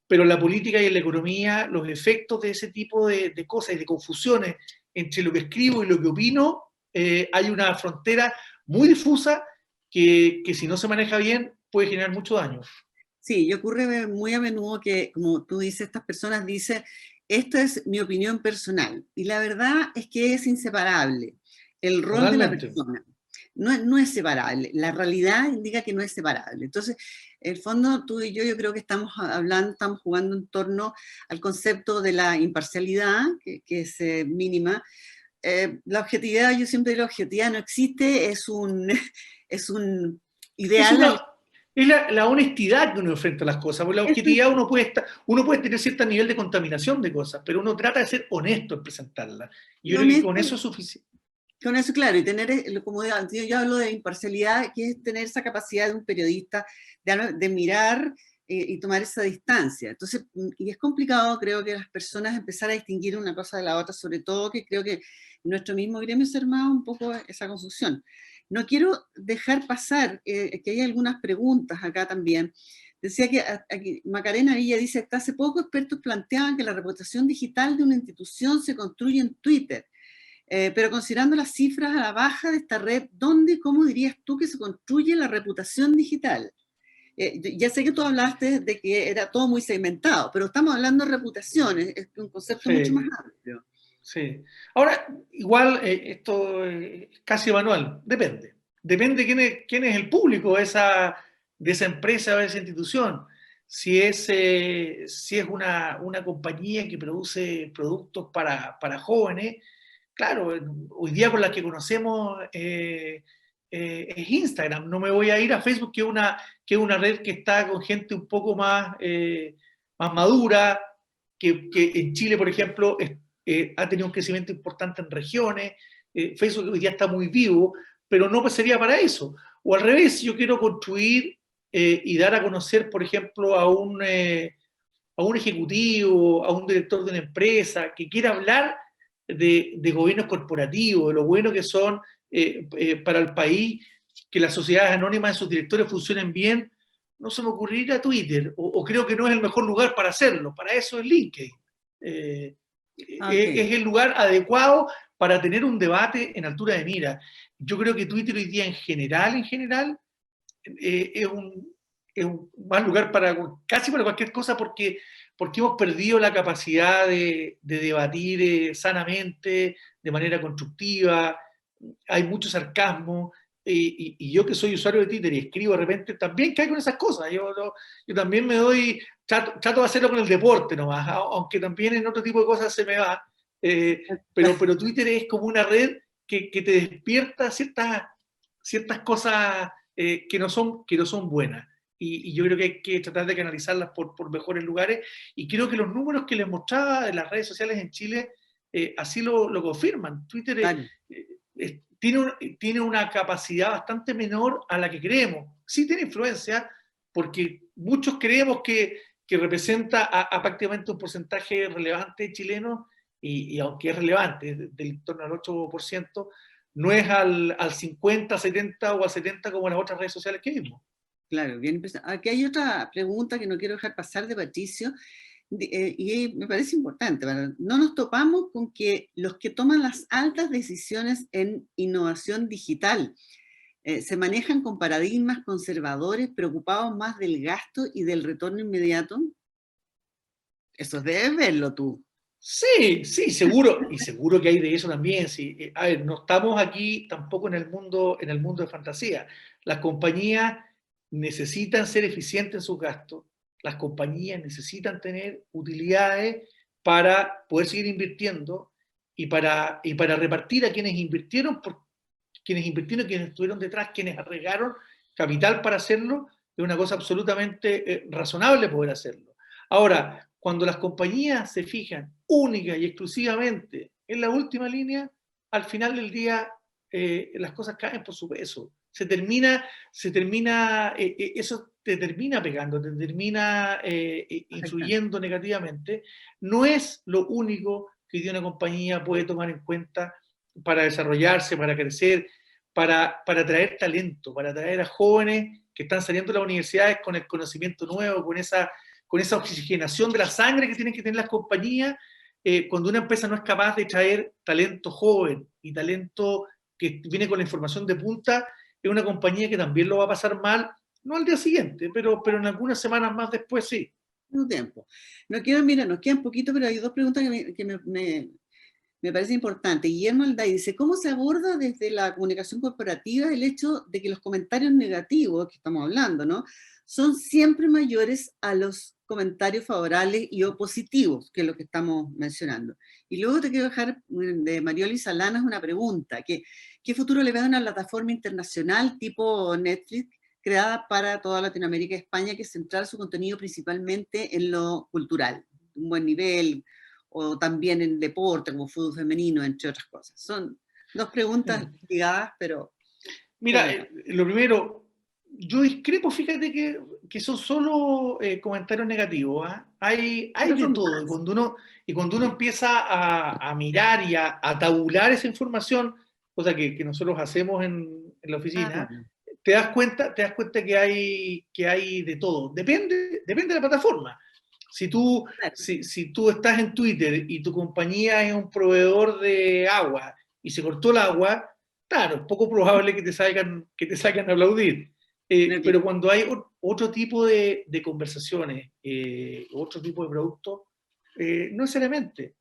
Speaker 3: la política y en la economía, los efectos de ese tipo de cosas y de confusiones entre lo que escribo y lo que opino, hay una frontera muy difusa que si no se maneja bien puede generar mucho daño.
Speaker 2: Sí, y ocurre muy a menudo que, como tú dices, estas personas dicen, esta es mi opinión personal, y la verdad es que es inseparable. El rol
Speaker 3: Totalmente.
Speaker 2: de la persona no es separable, la realidad indica que no es separable. Entonces, en el fondo, tú y yo creo que estamos jugando en torno al concepto de la imparcialidad, que es mínima. La objetividad, yo siempre digo, la objetividad no existe, es un ideal.
Speaker 3: Es la honestidad que uno enfrenta a las cosas, porque la objetividad uno puede tener cierto nivel de contaminación de cosas, pero uno trata de ser honesto en presentarla. Y yo creo que con eso es suficiente.
Speaker 2: Con eso, claro, y tener, como yo hablo de imparcialidad, que es tener esa capacidad de un periodista de mirar y tomar esa distancia. Entonces, y es complicado, creo que las personas empezar a distinguir una cosa de la otra, sobre todo que creo que en nuestro mismo gremio se ha armado un poco esa confusión. No quiero dejar pasar que hay algunas preguntas acá también. Decía que aquí, Macarena Villa dice, hasta hace poco expertos planteaban que la reputación digital de una institución se construye en Twitter. Pero considerando las cifras a la baja de esta red, ¿dónde y cómo dirías tú que se construye la reputación digital? Ya sé que tú hablaste de que era todo muy segmentado, pero estamos hablando de reputaciones, es un concepto mucho más amplio.
Speaker 3: Sí. Ahora, igual, esto es casi manual, depende. Depende quién es el público de esa empresa o de esa institución. Si es una compañía que produce productos para jóvenes, claro, hoy día con las que conocemos es Instagram. No me voy a ir a Facebook, que es una red que está con gente un poco más madura, que en Chile, por ejemplo, ha tenido un crecimiento importante en regiones. Facebook hoy día está muy vivo, pero no sería para eso. O al revés, yo quiero construir y dar a conocer, por ejemplo, a un ejecutivo, a un director de una empresa que quiera hablar de gobiernos corporativos, de lo bueno que son para el país, que las sociedades anónimas de sus directores funcionen bien. No se me ocurriría a Twitter, o creo que no es el mejor lugar para hacerlo. Para eso es LinkedIn. Es el lugar adecuado para tener un debate en altura de mira. Yo creo que Twitter hoy día en general, es un mal lugar casi para cualquier cosa, porque hemos perdido la capacidad de debatir sanamente, de manera constructiva. Hay mucho sarcasmo. Y yo que soy usuario de Twitter y escribo de repente, también caigo en esas cosas. Yo también trato de hacerlo con el deporte nomás, aunque también en otro tipo de cosas se me va. Pero Twitter es como una red que te despierta ciertas cosas que no son buenas. Y yo creo que hay que tratar de canalizarlas por mejores lugares. Y creo que los números que les mostraba de las redes sociales en Chile así lo confirman. Twitter tiene una capacidad bastante menor a la que creemos. Sí tiene influencia, porque muchos creemos que representa a prácticamente un porcentaje relevante de chilenos, y aunque es relevante, del torno al 8%, no es al 50, 70 o al 70 como las otras redes sociales que vimos.
Speaker 2: Claro, bien interesante. Aquí hay otra pregunta que no quiero dejar pasar de Patricio, y me parece importante. No nos topamos con que los que toman las altas decisiones en innovación digital se manejan con paradigmas conservadores, preocupados más del gasto y del retorno inmediato. Eso debes verlo tú.
Speaker 3: Sí, seguro, y seguro que hay de eso también. Sí. A ver, no estamos aquí tampoco en el mundo de fantasía. Las compañías necesitan ser eficientes en sus gastos. Las compañías necesitan tener utilidades para poder seguir invirtiendo y para repartir a quienes invirtieron, quienes estuvieron detrás, quienes arriesgaron capital para hacerlo. Es una cosa absolutamente razonable poder hacerlo. Ahora, cuando las compañías se fijan única y exclusivamente en la última línea, al final del día las cosas caen por su peso. Eso te termina pegando, te termina influyendo negativamente. No es lo único que hoy día una compañía puede tomar en cuenta para desarrollarse, para crecer, para atraer talento, para atraer a jóvenes que están saliendo de las universidades con el conocimiento nuevo, con esa oxigenación de la sangre que tienen que tener las compañías. Cuando una empresa no es capaz de traer talento joven y talento que viene con la información de punta, es una compañía que también lo va a pasar mal, no al día siguiente, pero en algunas semanas más después sí.
Speaker 2: No tiempo. No quiero, mira, nos queda un poquito, pero hay dos preguntas que me parece importante. Guillermo Alday dice, ¿cómo se aborda desde la comunicación corporativa el hecho de que los comentarios negativos que estamos hablando, ¿no?, son siempre mayores a los comentarios favorables y o positivos, que es lo que estamos mencionando? Y luego te quiero dejar de Marioli Salanas una pregunta, ¿qué futuro le ve a una plataforma internacional tipo Netflix creada para toda Latinoamérica y España, que centra su contenido principalmente en lo cultural, un buen nivel, o también en deporte, como fútbol femenino, entre otras cosas? Son dos preguntas ligadas, pero...
Speaker 3: Mira, lo primero, yo discrepo, fíjate que son solo comentarios negativos. Hay de todo. Y cuando uno empieza a mirar y a tabular esa información, cosa que nosotros hacemos en la oficina, te das cuenta que hay de todo. Depende de la plataforma. Si tú estás en Twitter y tu compañía es un proveedor de agua y se cortó el agua, claro, es poco probable que te salgan a aplaudir. Pero cuando hay otro tipo de conversaciones, otro tipo de productos, no necesariamente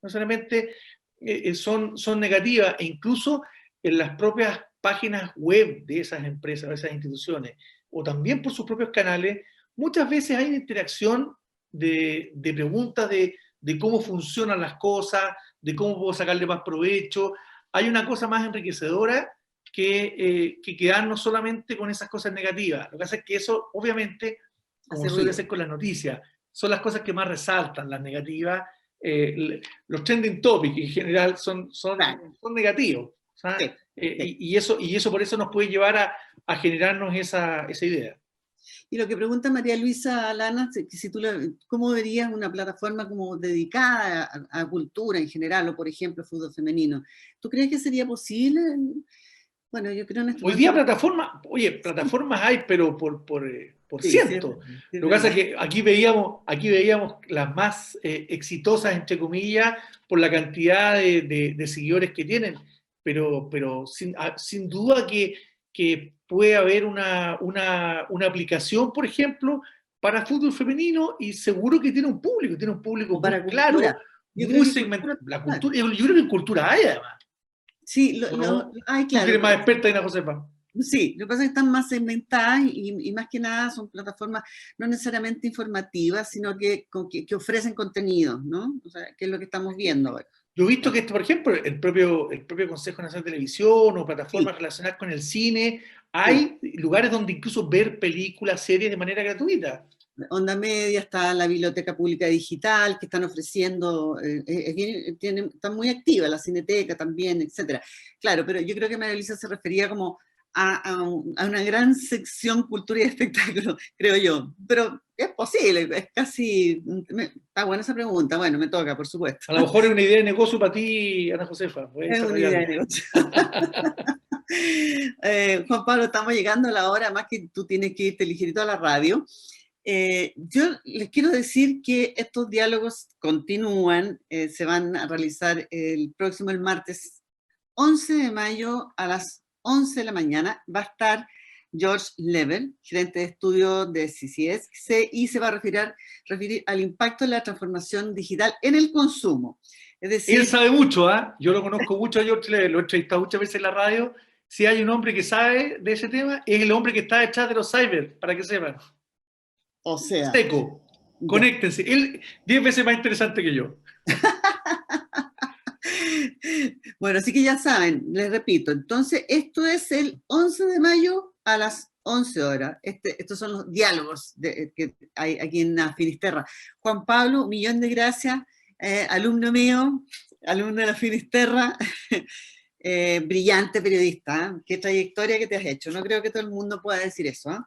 Speaker 3: son negativas, e incluso en las propias páginas web de esas empresas, de esas instituciones, o también por sus propios canales, muchas veces hay una interacción de preguntas de cómo funcionan las cosas, de cómo puedo sacarle más provecho. Hay una cosa más enriquecedora que quedarnos solamente con esas cosas negativas. Lo que pasa es que eso, obviamente, como suele ser con las noticias, son las cosas que más resaltan, las negativas. Los trending topics en general son negativos. ¿Sabes? Sí. Y eso por eso nos puede llevar a generarnos esa idea.
Speaker 2: Y lo que pregunta María Luisa Lana, ¿cómo verías una plataforma como dedicada a cultura en general, o por ejemplo fútbol femenino? ¿Tú crees que sería posible? Bueno, yo creo en
Speaker 3: hoy día plataformas hay, pero por ciento. Lo que pasa es que aquí veíamos las más exitosas, entre comillas, por la cantidad de seguidores que tienen, pero sin duda que puede haber una aplicación, por ejemplo, para fútbol femenino, y seguro que tiene un público
Speaker 2: para
Speaker 3: muy claro, muy segmentado. Yo creo que en cultura hay, además.
Speaker 2: Sí, claro.
Speaker 3: ¿Tú eres más experta, Ana Josefa?
Speaker 2: Sí, lo que pasa es que están más segmentadas y más que nada son plataformas no necesariamente informativas, sino que ofrecen contenido, ¿no? O sea, que es lo que estamos viendo ahora.
Speaker 3: Yo he visto que, por ejemplo, el propio Consejo Nacional de Televisión o plataformas relacionadas con el cine, hay lugares donde incluso ver películas, series de manera gratuita.
Speaker 2: Onda Media, está la Biblioteca Pública Digital, que están ofreciendo, están muy activas, la Cineteca también, etc. Claro, pero yo creo que María Luisa se refería como a una gran sección cultura y espectáculo, creo yo. Pero es posible, es casi... Está buena esa pregunta, bueno, me toca, por supuesto.
Speaker 3: A lo mejor es una idea de negocio para ti, Ana Josefa.
Speaker 2: Es una idea de negocio. Juan Pablo, estamos llegando a la hora, más que tú tienes que irte ligerito a la radio. Yo les quiero decir que estos diálogos continúan, se van a realizar el martes 11 de mayo a las 11 de la mañana. Va a estar George Level, gerente de estudio de CCS, y se va a referir al impacto de la transformación digital en el consumo. Es decir,
Speaker 3: él sabe mucho, ¿eh? Yo lo conozco mucho a George Level, lo he entrevistado muchas veces en la radio. Si hay un hombre que sabe de ese tema, es el hombre que está detrás de los cyber, para que sepan.
Speaker 2: O sea,
Speaker 3: seco, conéctense. Él 10 veces más interesante que yo.
Speaker 2: Bueno, así que ya saben, les repito, entonces esto es el 11 de mayo a las 11 horas. Estos son los diálogos que hay aquí en la Finisterra. Juan Pablo, un millón de gracias, alumno mío, alumno de la Finisterra, brillante periodista, ¿eh? Qué trayectoria que te has hecho. No creo que todo el mundo pueda decir eso, ¿eh?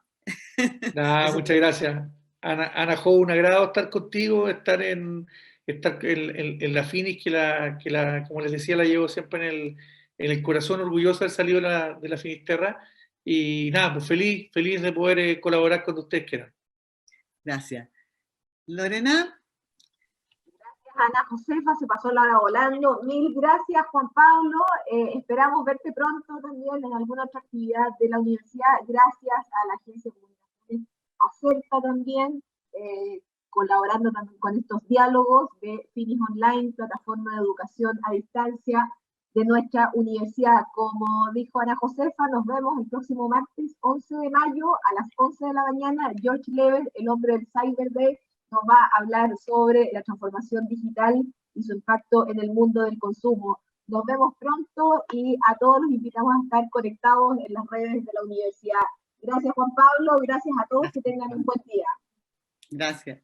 Speaker 3: Muchas gracias. Ana Jo, un agrado estar contigo, estar en la Finis, que como les decía, la llevo siempre en el corazón, orgulloso de haber salido de la Finisterra. Y nada, pues feliz de poder colaborar cuando ustedes quieran.
Speaker 2: Gracias. Lorena.
Speaker 1: Gracias, Ana Josefa, se pasó la hora volando. Mil gracias, Juan Pablo. Esperamos verte pronto también en alguna otra actividad de la universidad. Gracias a la Agencia de Comunicaciones Acerta también, colaborando también con estos diálogos de Finis Online, plataforma de educación a distancia de nuestra universidad. Como dijo Ana Josefa, nos vemos el próximo martes 11 de mayo a las 11 de la mañana. George Level, el hombre del Cyber Day, nos va a hablar sobre la transformación digital y su impacto en el mundo del consumo. Nos vemos pronto y a todos los invitamos a estar conectados en las redes de la universidad. Gracias, Juan Pablo, gracias a todos, que tengan un buen día.
Speaker 2: Gracias.